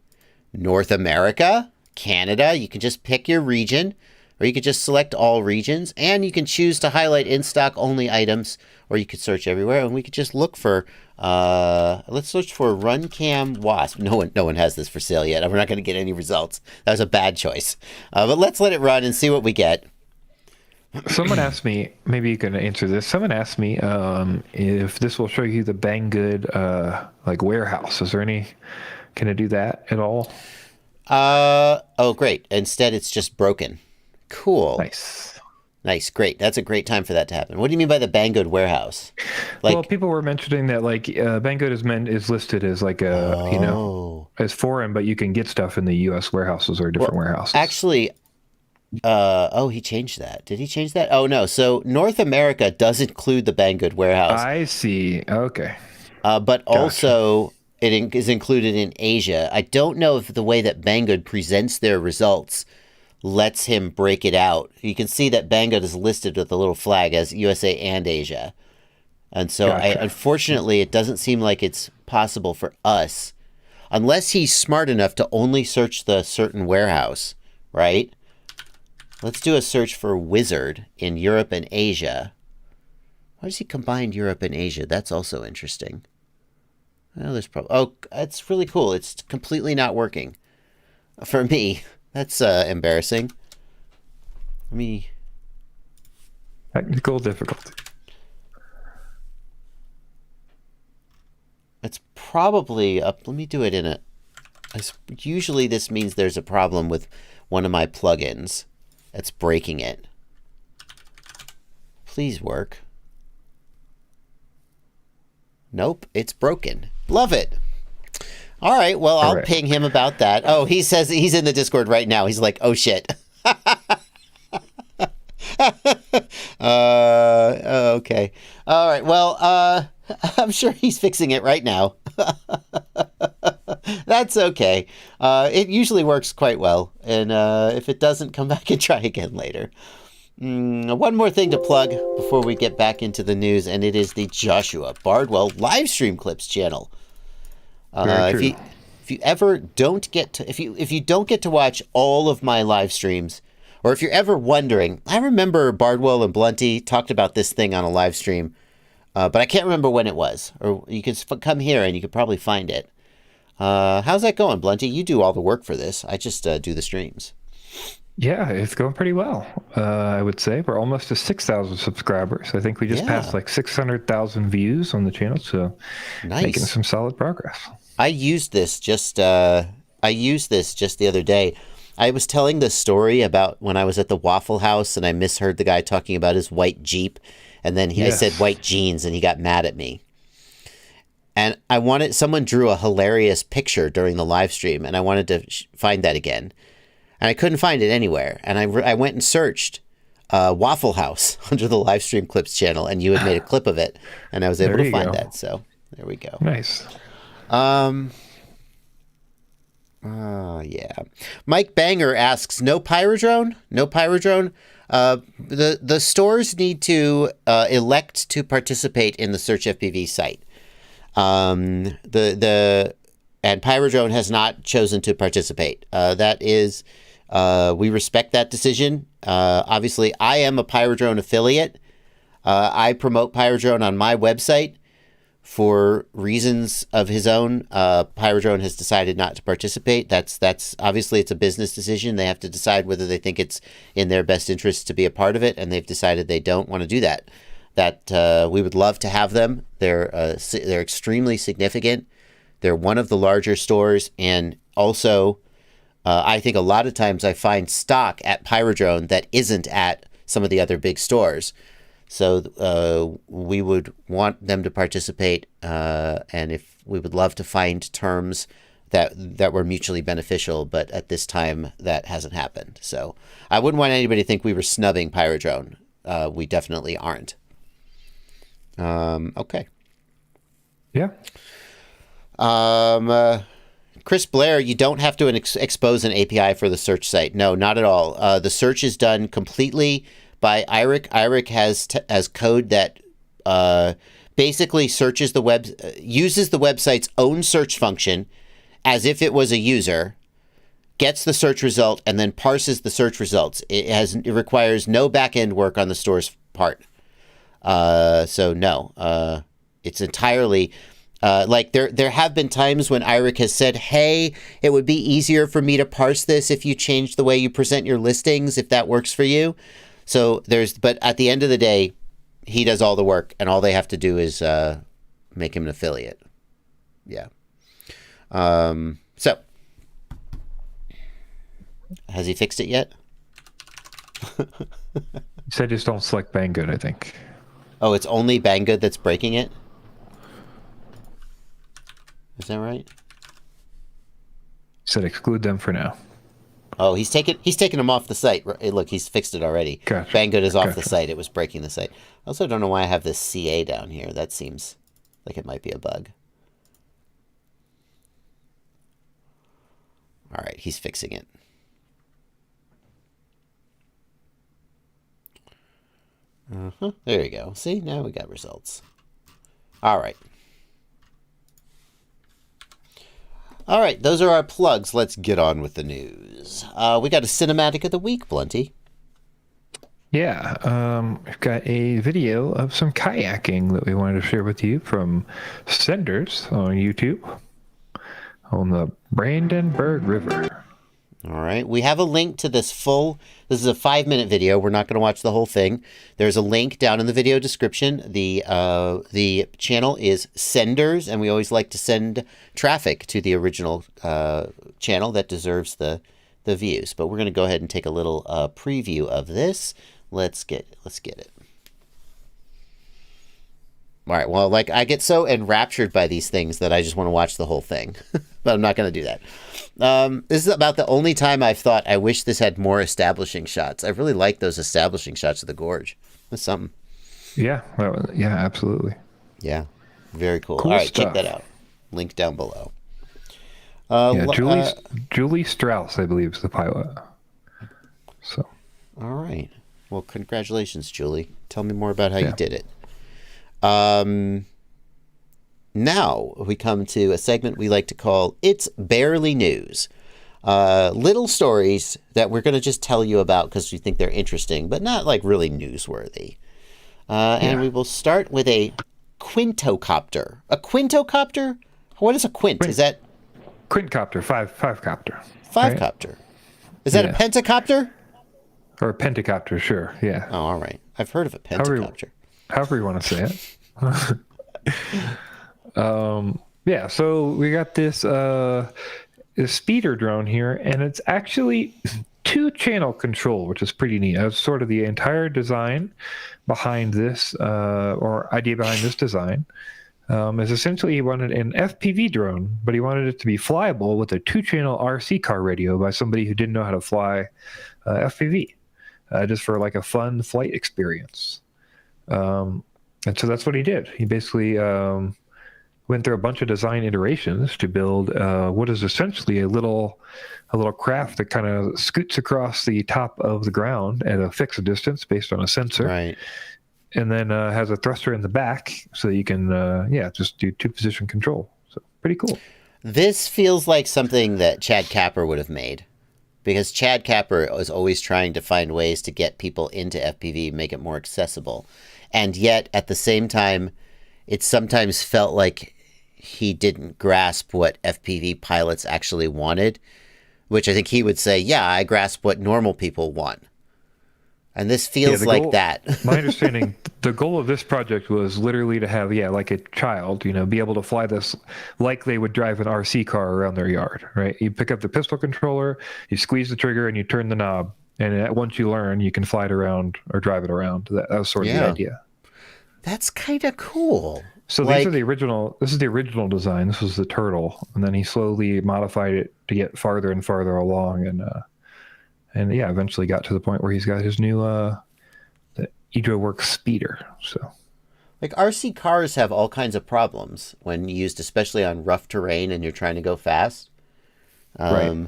North America, Canada. You can just pick your region, or you could just select all regions, and you can choose to highlight in-stock only items, or you could search everywhere, and we could just look for, let's search for Runcam Wasp. No one has this for sale yet. We're not going to get any results. That was a bad choice. But let's let it run and see what we get. Someone asked me, maybe you can answer this. Someone asked me if this will show you the Banggood like warehouse. Is there any? Can it do that at all? Oh, great. Instead, it's just broken. Cool. Nice. Great. That's a great time for that to happen. What do you mean by the Banggood warehouse? Well, people were mentioning that like Banggood is listed as like a as foreign, but you can get stuff in the U.S. warehouses or different warehouses. Actually, he changed that. Did he change that? Oh no. So North America does include the Banggood warehouse. I see. Okay. But also it is included in Asia. I don't know if the way that Banggood presents their results lets him break it out. You can see that Banggood is listed with a little flag as USA and Asia. And so unfortunately, it doesn't seem like it's possible for us, unless he's smart enough to only search the certain warehouse, right? Let's do a search for Wizard in Europe and Asia. Why does he combine Europe and Asia? That's also interesting. Well, there's probably... Oh, it's really cool. It's completely not working for me. That's embarrassing. Let me... Technical difficulty. It's probably up... Let me do it in a... Usually this means there's a problem with one of my plugins that's breaking it. Please work. Nope, it's broken. Love it. All right, well, I'll ping him about that. Oh, he says he's in the Discord right now. He's like, oh, shit. Okay. All right, well, I'm sure he's fixing it right now. That's okay. It usually works quite well. And if it doesn't, come back and try again later. One more thing to plug before we get back into the news, and it is the Joshua Bardwell Livestream Clips channel. If you ever don't get to, if you don't get to watch all of my live streams, or if you're ever wondering, I remember Bardwell and Blunty talked about this thing on a live stream, but I can't remember when it was. Or you could come here and you could probably find it. How's that going, Blunty? You do all the work for this. I just do the streams. Yeah, it's going pretty well. I would say we're almost to 6,000 subscribers. I think we just passed like 600,000 views on the channel, so making some solid progress. I used this just the other day. I was telling the story about when I was at the Waffle House and I misheard the guy talking about his white Jeep, and then I said white jeans and he got mad at me. And someone drew a hilarious picture during the live stream, and I wanted to find that again. And I couldn't find it anywhere. And I went and searched Waffle House under the Livestream Clips channel, and you had made a clip of it, and I was able to find that. So there we go. Nice. Yeah. Mike Banger asks, no Pyrodrone? No Pyrodrone? The stores need to elect to participate in the Search FPV site. And Pyrodrone has not chosen to participate. That is, we respect that decision. Obviously, I am a Pyrodrone affiliate. I promote Pyrodrone on my website for reasons of his own. Pyrodrone has decided not to participate. That's obviously it's a business decision. They have to decide whether they think it's in their best interest to be a part of it, and they've decided they don't want to do that. That we would love to have them. They're extremely significant. They're one of the larger stores, and also I think a lot of times I find stock at Pyrodrone that isn't at some of the other big stores. So we would want them to participate, and if we would love to find terms that were mutually beneficial, but at this time that hasn't happened. So I wouldn't want anybody to think we were snubbing Pyrodrone. We definitely aren't. Okay. Yeah. Chris Blair, you don't have to expose an API for the search site. No, not at all. The search is done completely by IRIC. IRIC has code that basically searches uses the website's own search function as if it was a user, gets the search result, and then parses the search results. It requires no back-end work on the store's part. So no, it's entirely... like there have been times when IRIC has said, hey, it would be easier for me to parse this if you change the way you present your listings, if that works for you. But at the end of the day, he does all the work, and all they have to do is make him an affiliate. Yeah. So, has he fixed it yet? You said just don't select Banggood, I think. Oh, it's only Banggood that's breaking it? Is that right? Said exclude them for now. Oh, he's taken them off the site. Look, he's fixed it already. Gotcha. Banggood is off the site. It was breaking the site. I also don't know why I have this CA down here. That seems like it might be a bug. All right, he's fixing it. There you go. See, now we got results. All right. All right, those are our plugs. Let's get on with the news. We got a cinematic of the week, Blunty. Yeah, we've got a video of some kayaking that we wanted to share with you from Senders on YouTube on the Brandenburg River. All right, we have a link to this is a 5-minute video. We're not going to watch the whole thing. There's a link down in the video description. The channel is Senders, and we always like to send traffic to the original channel that deserves the views. But we're going to go ahead and take a little preview of this. Let's get it. All right, well, I get so enraptured by these things that I just want to watch the whole thing. But I'm not going to do that. This is about the only time I've thought, I wish this had more establishing shots. I really like those establishing shots of the gorge. That's something. Yeah, yeah, absolutely. Yeah, very cool. Cool All right, stuff. check that out. Link down below. Julie Strauss, I believe, is the pilot. So. All right. Well, congratulations, Julie. Tell me more about how you did it. Now we come to a segment we like to call It's Barely News. Little stories that we're going to just tell you about because we think they're interesting, but not really newsworthy. And we will start with a quintocopter. A quintocopter? What is a quint? Is that... Quintcopter, five copter. Five-copter. Right? Is that a pentacopter? Or a pentacopter, sure, yeah. Oh, all right. I've heard of a pentacopter. However you want to say it. Yeah, so we got this speeder drone here, and it's actually 2-channel control, which is pretty neat. That's sort of the entire design behind this, or idea behind this design. Is essentially he wanted an FPV drone, but he wanted it to be flyable with a 2-channel RC car radio by somebody who didn't know how to fly FPV, just for a fun flight experience. And so that's what he did. He basically went through a bunch of design iterations to build what is essentially a little craft that kind of scoots across the top of the ground at a fixed distance based on a sensor. Right. And then has a thruster in the back so you can, just do 2-position control. So pretty cool. This feels like something that Chad Kapper would have made. Because Chad Kapper is always trying to find ways to get people into FPV, make it more accessible. And yet, at the same time, it sometimes felt like he didn't grasp what FPV pilots actually wanted, which I think he would say, yeah, I grasp what normal people want. And this feels like that. My understanding, the goal of this project was literally to have, like a child, be able to fly this like they would drive an RC car around their yard, right? You pick up the pistol controller, you squeeze the trigger, and you turn the knob. And once you learn, you can fly it around or drive it around. That was sort of the idea. That's kind of cool. So these are the original. This is the original design. This was the turtle, and then he slowly modified it to get farther and farther along, and eventually got to the point where he's got his new the Ejowerks speeder. So, RC cars have all kinds of problems when used, especially on rough terrain, and you're trying to go fast. Right.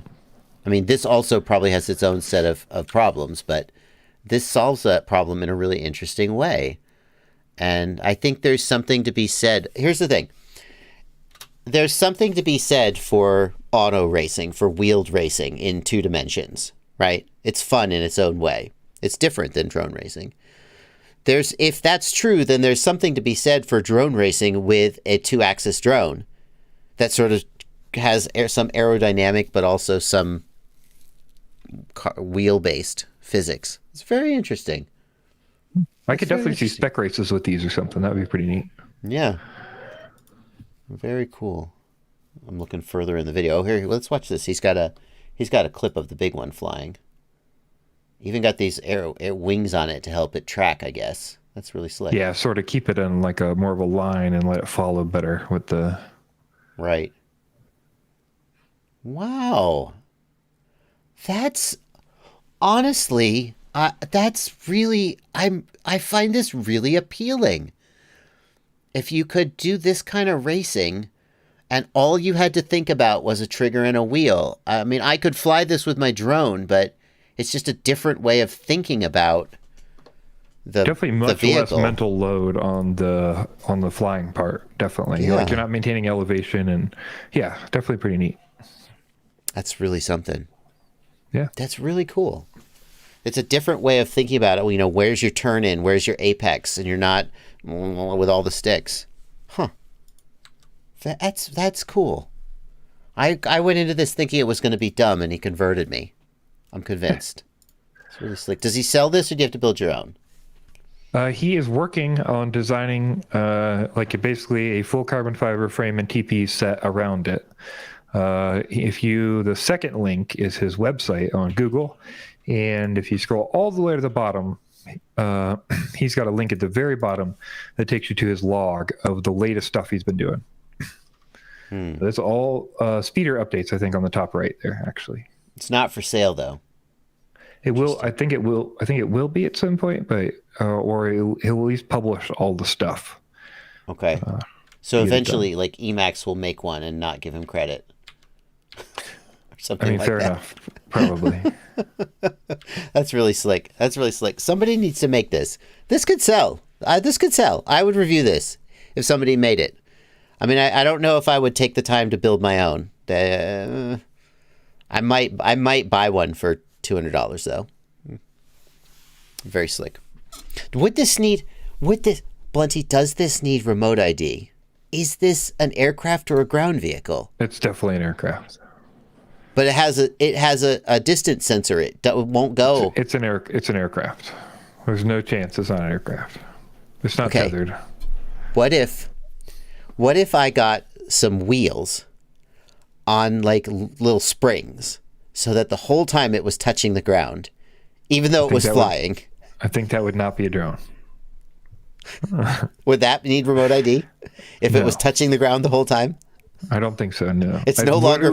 I mean, this also probably has its own set of problems, but this solves that problem in a really interesting way. And I think there's something to be said. Here's the thing. There's something to be said for auto racing, for wheeled racing in 2 dimensions, right? It's fun in its own way. It's different than drone racing. If that's true, then there's something to be said for drone racing with a 2-axis drone that sort of has some aerodynamic, but also some wheel-based physics. It's very interesting. I could definitely see spec races with these or something. That would be pretty neat. Yeah. Very cool. I'm looking further in the video. Oh, here, let's watch this. He's got a clip of the big one flying. Even got these air wings on it to help it track, I guess. That's really slick. Yeah, sort of keep it in like a more of a line and let it follow better with the... Right. Wow. That's honestly, that's really, I find this really appealing. If you could do this kind of racing and all you had to think about was a trigger and a wheel. I mean, I could fly this with my drone, but it's just a different way of thinking about definitely much less mental load on the flying part. Definitely. Yeah. Like you're not maintaining elevation, and yeah, definitely pretty neat. That's really something. Yeah. That's really cool. It's a different way of thinking about it. You know, where's your turn in? Where's your apex? And you're not with all the sticks. Huh. That's cool. I went into this thinking it was going to be dumb, and he converted me. I'm convinced. It's really slick. Does he sell this, or do you have to build your own? He is working on designing basically a full carbon fiber frame and TP set around it. The second link is his website on Google, and if you scroll all the way to the bottom, he's got a link at the very bottom that takes you to his log of the latest stuff he's been doing. That's all speeder updates, I think, on the top right there. Actually, it's not for sale though. It will. I think it will be at some point, but or he'll at least publish all the stuff. Okay. So eventually, like Emacs will make one and not give him credit. Or something like fair that. enough. Probably. That's really slick. Somebody needs to make this. This could sell. This could sell. I would review this if somebody made it. I mean, I don't know if I would take the time to build my own. I might buy one for $200 though. Very slick. Blunty, does this need remote ID? Is this an aircraft or a ground vehicle? It's definitely an aircraft. But it has a distance sensor. It won't go. It's an aircraft. There's no chance it's not an aircraft. It's not tethered. What if I got some wheels on like little springs so that the whole time it was touching the ground, even though it was flying? I think that would not be a drone. Would that need remote ID if it was touching the ground the whole time? I don't think so. No, it's no longer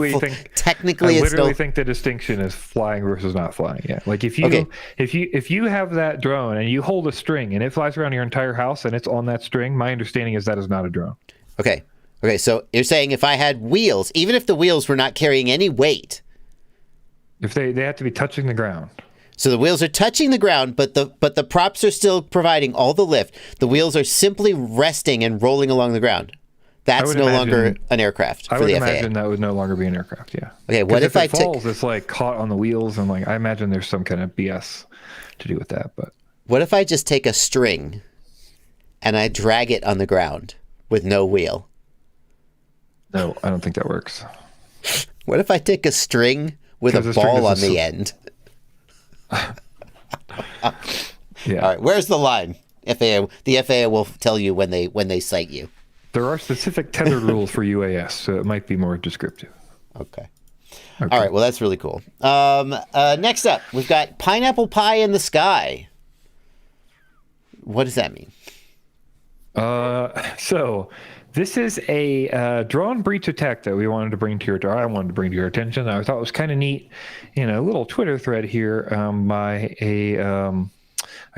technically. I literally think the distinction is flying versus not flying. Yeah, like if you have that drone and you hold a string and it flies around your entire house and it's on that string, my understanding is that is not a drone. Okay. So you're saying if I had wheels, even if the wheels were not carrying any weight, if they have to be touching the ground. So the wheels are touching the ground, but the props are still providing all the lift. The wheels are simply resting and rolling along the ground. That's no longer an aircraft for the FAA. I would imagine that would no longer be an aircraft, yeah. Okay, what if it falls, it's like caught on the wheels, and like I imagine there's some kind of BS to do with that. But what if I just take a string and I drag it on the ground with no wheel? No, I don't think that works. What if I take a string with a ball on the end? Yeah. All right, where's the line? FAA. The FAA will tell you when they cite you. There are specific tethered rules for UAS, so it might be more descriptive. Okay. All right. Well, that's really cool. Next up, we've got pineapple pie in the sky. What does that mean? So this is a drone breach attack that I wanted to bring to your attention. I thought it was kind of neat in a little Twitter thread here by a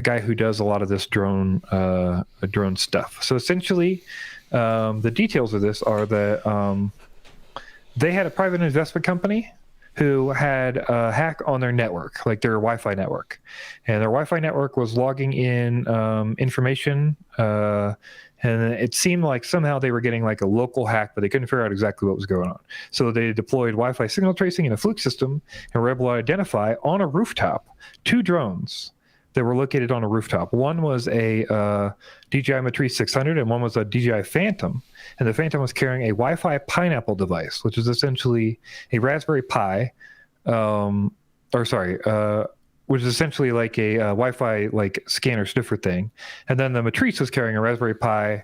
guy who does a lot of this drone stuff. So essentially, the details of this are that they had a private investment company who had a hack on their network, like their Wi-Fi network. And their Wi-Fi network was logging in information, and it seemed like somehow they were getting like a local hack, but they couldn't figure out exactly what was going on. So they deployed Wi-Fi signal tracing in a fluke system and were able to identify on a rooftop 2 drones that were located on a rooftop. One was a DJI Matrice 600 and one was a DJI Phantom. And the Phantom was carrying a Wi-Fi pineapple device, which is essentially a Raspberry Pi, which is essentially like a Wi-Fi like scanner sniffer thing, and then the Matrice was carrying a Raspberry Pi,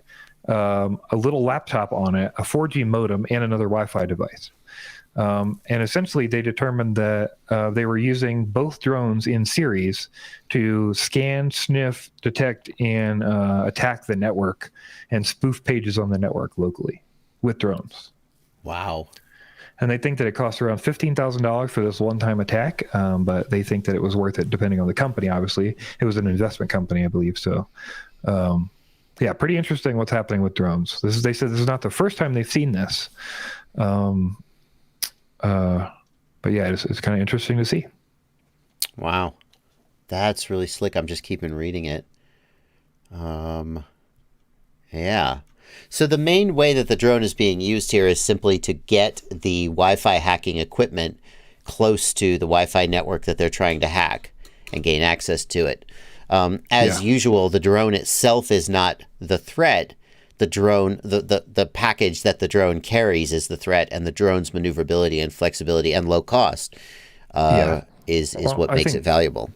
a little laptop on it, a 4G modem, and another Wi-Fi device. And essentially, they determined that they were using both drones in series to scan, sniff, detect, and attack the network and spoof pages on the network locally with drones. Wow. And they think that it cost around $15,000 for this one-time attack, but they think that it was worth it depending on the company, obviously. It was an investment company, I believe. So, yeah, pretty interesting what's happening with drones. They said this is not the first time they've seen this. But yeah, it's kind of interesting to see. Wow. That's really slick. I'm just keeping reading it. Yeah. So the main way that the drone is being used here is simply to get the Wi-Fi hacking equipment close to the Wi-Fi network that they're trying to hack and gain access to it. As usual, the drone itself is not the threat. The drone, the package that the drone carries is the threat, and the drone's maneuverability and flexibility and low cost is what makes it valuable.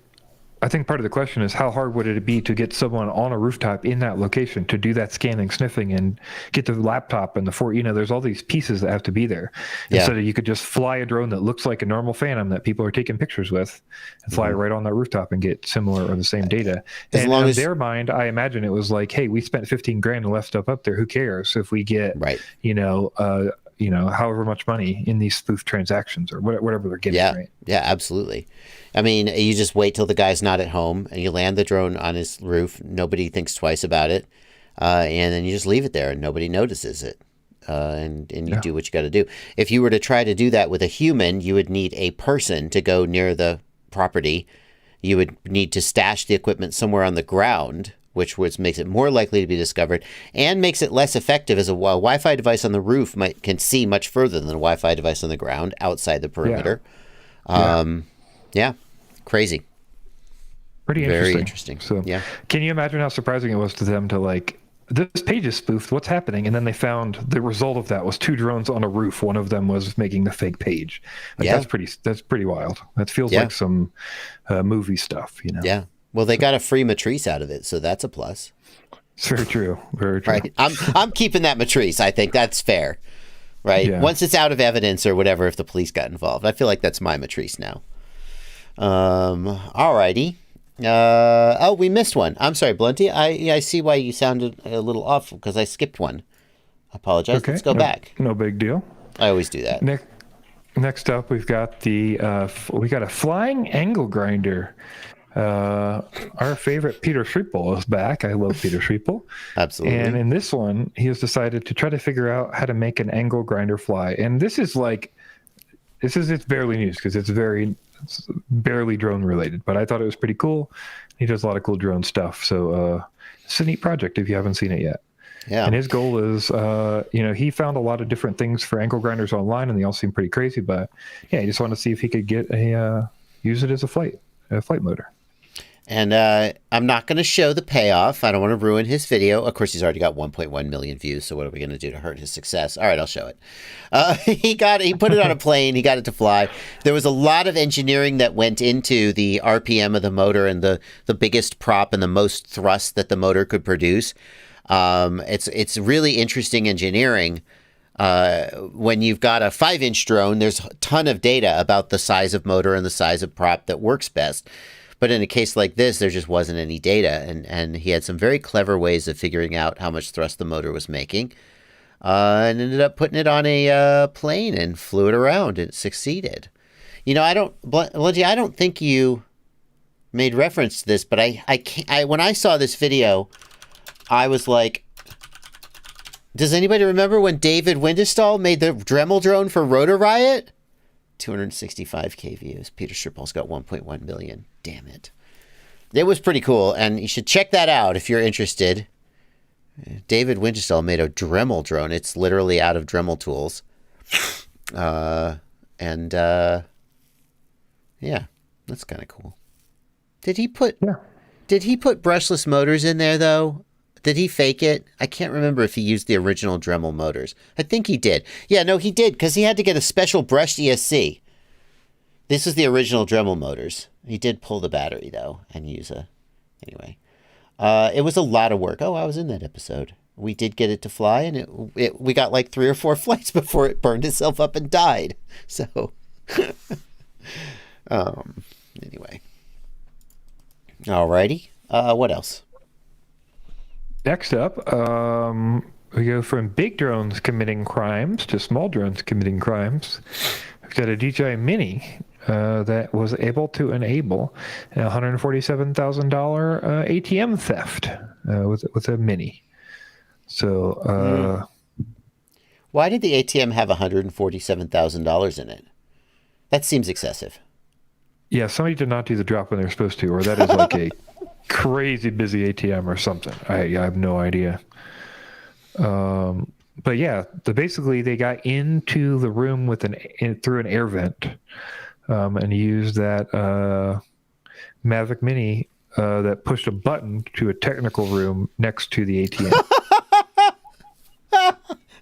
I think part of the question is how hard would it be to get someone on a rooftop in that location to do that scanning, sniffing, and get the laptop and there's all these pieces that have to be there. Instead of you could just fly a drone that looks like a normal Phantom that people are taking pictures with and fly it right on that rooftop and get similar or the same data. And in their mind, I imagine it was like, hey, we spent $15,000 and left stuff up there. Who cares if we get, however much money in these spoof transactions or whatever they're getting, right? Yeah, absolutely. I mean, you just wait till the guy's not at home and you land the drone on his roof. Nobody thinks twice about it. And then you just leave it there and nobody notices it. And you do what you got to do. If you were to try to do that with a human, you would need a person to go near the property. You would need to stash the equipment somewhere on the ground, which makes it more likely to be discovered and makes it less effective, as a Wi-Fi device on the roof can see much further than a Wi-Fi device on the ground outside the perimeter. Yeah. Crazy. Pretty interesting. Very interesting. So, can you imagine how surprising it was to them to like, this page is spoofed, what's happening? And then they found the result of that was 2 drones on a roof. One of them was making the fake page. That's pretty wild. That feels like some movie stuff, Yeah. Well, they got a free Matrice out of it, so that's a plus. It's very true. Very true. Right. I'm keeping that Matrice. I think that's fair. Right. Yeah. Once it's out of evidence or whatever, if the police got involved, I feel like that's my Matrice now. Alrighty. We missed one. I'm sorry, Blunty. I see why you sounded a little off because I skipped one. I apologize. Okay. Let's go back. No big deal. I always do that. Next up, we've got a flying angle grinder. Our favorite Peter Schriepel is back. I love Peter Schriepel. Absolutely. And in this one, he has decided to try to figure out how to make an angle grinder fly. And it's barely news because it's barely drone related, but I thought it was pretty cool. He does a lot of cool drone stuff. So it's a neat project if you haven't seen it yet. Yeah. And his goal is, he found a lot of different things for angle grinders online and they all seem pretty crazy, but he just wanted to see if he could get use it as a flight motor. And I'm not going to show the payoff. I don't want to ruin his video. Of course, he's already got 1.1 million views. So what are we going to do to hurt his success? All right, I'll show it. He put it on a plane. He got it to fly. There was a lot of engineering that went into the RPM of the motor and the biggest prop and the most thrust that the motor could produce. It's really interesting engineering. When you've got a 5-inch drone, there's a ton of data about the size of motor and the size of prop that works best. But in a case like this, there just wasn't any data. And he had some very clever ways of figuring out how much thrust the motor was making. And ended up putting it on a plane and flew it around. And it succeeded. I don't think you made reference to this, but when I saw this video, I was like, does anybody remember when David Windestall made the Dremel drone for Rotor Riot? 265K views. Peter Schriepel's got 1.1 million. Damn it. It was pretty cool, and you should check that out if you're interested. David Windestall made a Dremel drone. It's literally out of Dremel tools. Yeah, that's kind of cool. Did he put brushless motors in there, though? Did he fake it? I can't remember if he used the original Dremel motors. I think he did. Yeah, no, he did, because he had to get a special brushed ESC. This is the original Dremel motors. He did pull the battery, though, and use a... Anyway. It was a lot of work. Oh, I was in that episode. We did get it to fly, and we got like 3 or 4 flights before it burned itself up and died. So, anyway. Alrighty. What else? Next up, we go from big drones committing crimes to small drones committing crimes. We've got a DJI Mini that was able to enable a $147,000 ATM theft with a Mini. So, why did the ATM have $147,000 in it? That seems excessive. Yeah, somebody did not do the drop when they're supposed to, or that is like a crazy busy ATM or something. I have no idea. But yeah, basically they got into the room with through an air vent, and used that Mavic Mini that pushed a button to a technical room next to the ATM.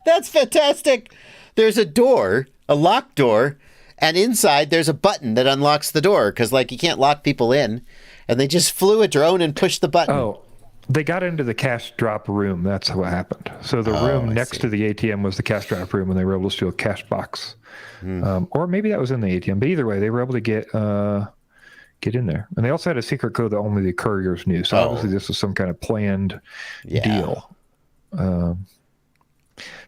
That's fantastic. There's a door, a locked door, and inside there's a button that unlocks the door because, like, you can't lock people in. And they just flew a drone and pushed the button. Oh, they got into the cash drop room. That's what happened. So the room next to the ATM was the cash drop room, and they were able to steal a cash box. Or maybe that was in the ATM. But either way, they were able to get in there. And they also had a secret code that only the couriers knew. So obviously this was some kind of planned deal.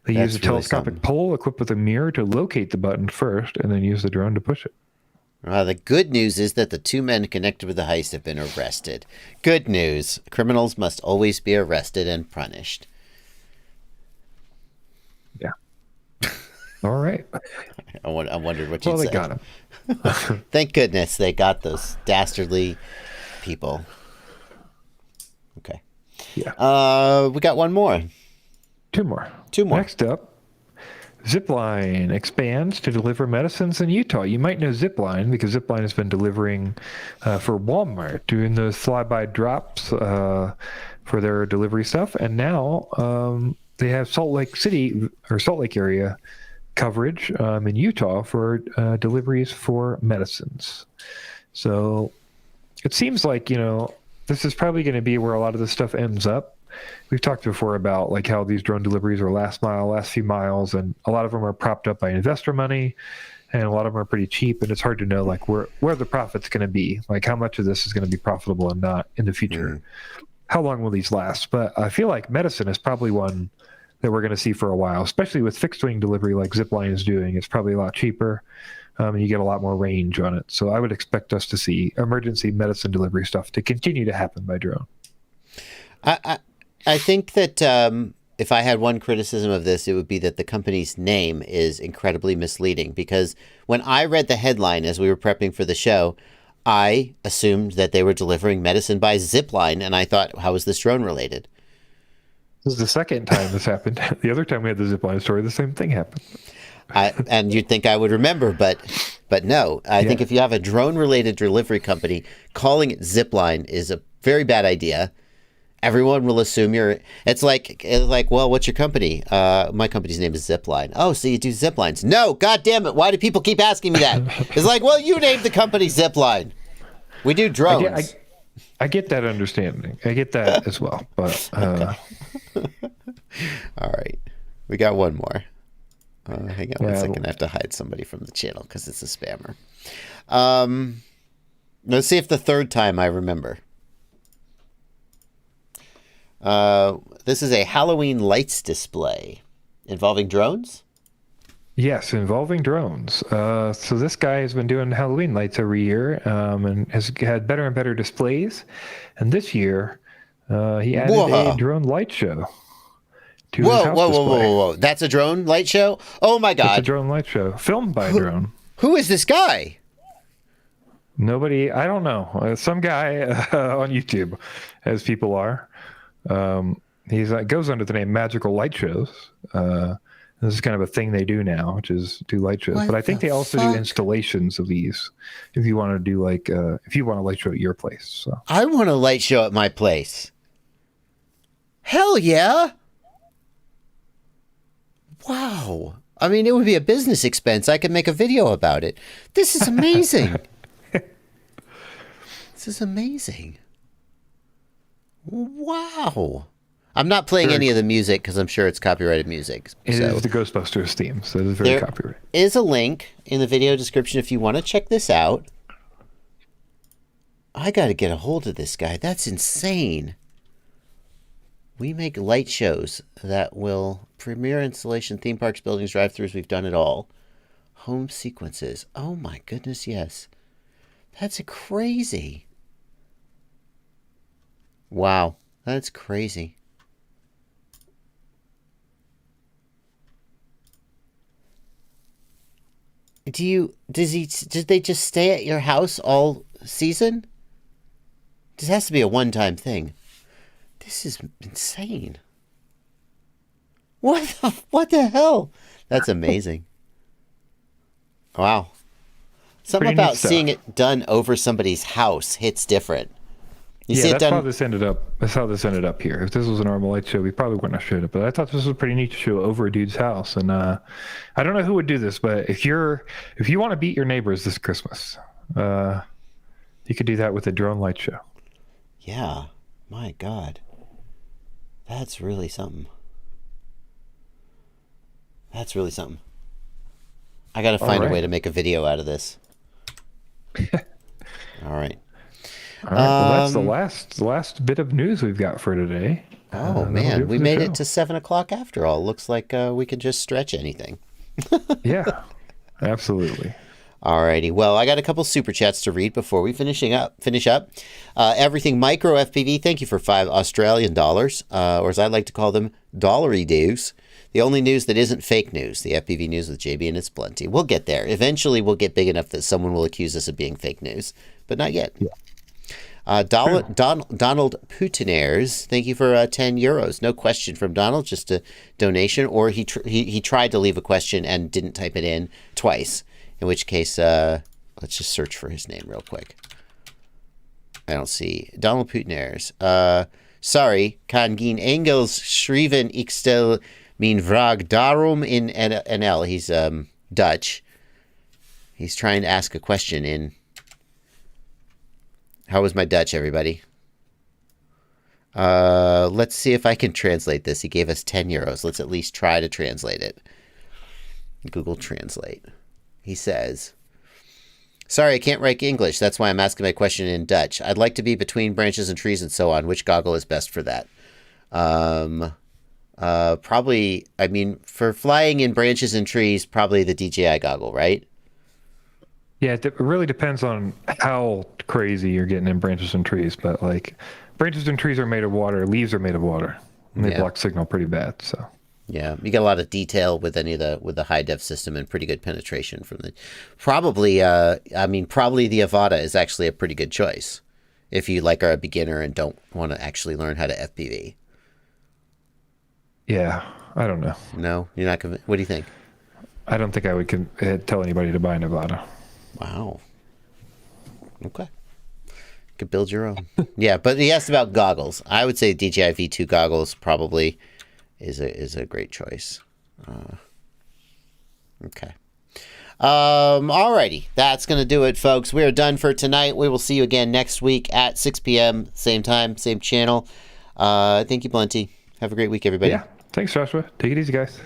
They used a telescopic pole equipped with a mirror to locate the button first, and then use the drone to push it. The good news is that the 2 men connected with the heist have been arrested. Good news. Criminals must always be arrested and punished. Yeah. All right. I wondered what you'd say. Well, they got him. Thank goodness they got those dastardly people. Okay. Yeah. We got one more. 2 more. 2 more. Next up, Zipline expands to deliver medicines in Utah. You might know Zipline because Zipline has been delivering for Walmart, doing those flyby drops for their delivery stuff. And now they have Salt Lake City or Salt Lake area coverage in Utah for deliveries for medicines. So it seems like, this is probably going to be where a lot of this stuff ends up. We've talked before about like how these drone deliveries are last few miles, and a lot of them are propped up by investor money, and a lot of them are pretty cheap, and it's hard to know like where the profit's going to be, like how much of this is going to be profitable and not in the future. How long will these last? But I feel like medicine is probably one that we're going to see for a while, especially with fixed wing delivery like Zipline is doing. It's probably a lot cheaper, and you get a lot more range on it. So I would expect us to see emergency medicine delivery stuff to continue to happen by drone. I think that if I had one criticism of this, it would be that the company's name is incredibly misleading, because when I read the headline as we were prepping for the show, I assumed that they were delivering medicine by Zipline, and I thought, how is this drone related? This is the second time this happened. The other time we had the Zipline story, the same thing happened. And you'd think I would remember, but no. I think if you have a drone-related delivery company, calling it Zipline is a very bad idea. Everyone will assume it's like, well, what's your company? My company's name is Zipline. Oh, so you do ziplines. No, God damn it. Why do people keep asking me that? It's like, well, you named the company Zipline. We do drones. I get that understanding. I get that as well. But all right. We got one more. Hang on 1 second. I have to hide somebody from the channel because it's a spammer. Let's see if the third time I remember. This is a Halloween lights display involving drones? Yes, involving drones. So this guy has been doing Halloween lights every year and has had better and better displays. And this year, he added a drone light show to his house display. Whoa. That's a drone light show? Oh, my God. It's a drone light show, filmed by a drone. Who is this guy? Nobody, I don't know. Some guy on YouTube, as people are. He's goes under the name Magical Light Shows. This is kind of a thing they do now, which is do light shows. But I think they also do installations of these. If you want to do like, if you want a light show at your place. So. I want a light show at my place. Hell yeah! Wow. I mean, it would be a business expense. I could make a video about it. This is amazing. This is amazing. Wow. I'm not playing any of the music because I'm sure it's copyrighted music. It is the Ghostbusters theme, so it is very copyrighted. There is a link in the video description if you want to check this out. I got to get a hold of this guy. That's insane. We make light shows that will premiere installation, theme parks, buildings, drive-thrus. We've done it all. Home sequences. Oh my goodness, yes. That's crazy. Wow, that's crazy. Did they just stay at your house all season? This has to be a one-time thing. This is insane. What the hell? That's amazing. Wow. Something about seeing it done over somebody's house hits different. That's how this ended up. That's how this ended up here. If this was a normal light show, we probably wouldn't have showed it. But I thought this was pretty neat to show over a dude's house. And I don't know who would do this, but if you want to beat your neighbors this Christmas, you could do that with a drone light show. Yeah. My God. That's really something. That's really something. I got to find a way to make a video out of this. All right. All right. Well, that's the last bit of news we've got for today. Oh, man. We made it to 7 o'clock after all. Looks like we can just stretch anything. Yeah, absolutely. Alrighty. Well, I got a couple super chats to read before we finish up. Everything Micro FPV, thank you for $5 or as I like to call them, dollary dues. The only news that isn't fake news, the FPV news with JB and ItsBlunty. We'll get there. Eventually, we'll get big enough that someone will accuse us of being fake news, but not yet. Yeah. Donald Putinaires, thank you for €10. No question from Donald, just a donation, or he tried to leave a question and didn't type it in twice. In which case, let's just search for his name real quick. I don't see. Donald Putinaires. Sorry, kan geen Engels schrijven. Ik stel mijn vraag daarom in NL. He's Dutch. He's trying to ask a question in... How was my Dutch, everybody? Let's see if I can translate this. He gave us €10. Let's at least try to translate it. Google Translate. He says, sorry, I can't write English. That's why I'm asking my question in Dutch. I'd like to be between branches and trees and so on. Which goggle is best for that? Probably, I mean, for flying in branches and trees, probably the DJI goggle, right? Yeah, it really depends on how crazy you're getting in branches and trees. But like, branches and trees are made of water. Leaves are made of water. And they block signal pretty bad, so... Yeah, you got a lot of detail with with the high def system and pretty good penetration from the. Probably the Avata is actually a pretty good choice if you are a beginner and don't want to actually learn how to FPV. Yeah, I don't know. No, you're not convinced. What do you think? I don't think I would tell anybody to buy an Avata. Wow. Okay. Could build your own. Yeah, but he asked about goggles. I would say DJI V2 goggles probably is a great choice. Okay. Alrighty. That's going to do it, folks. We are done for tonight. We will see you again next week at 6 p.m. Same time, same channel. Thank you, Blunty. Have a great week, everybody. Yeah. Thanks, Joshua. Take it easy, guys.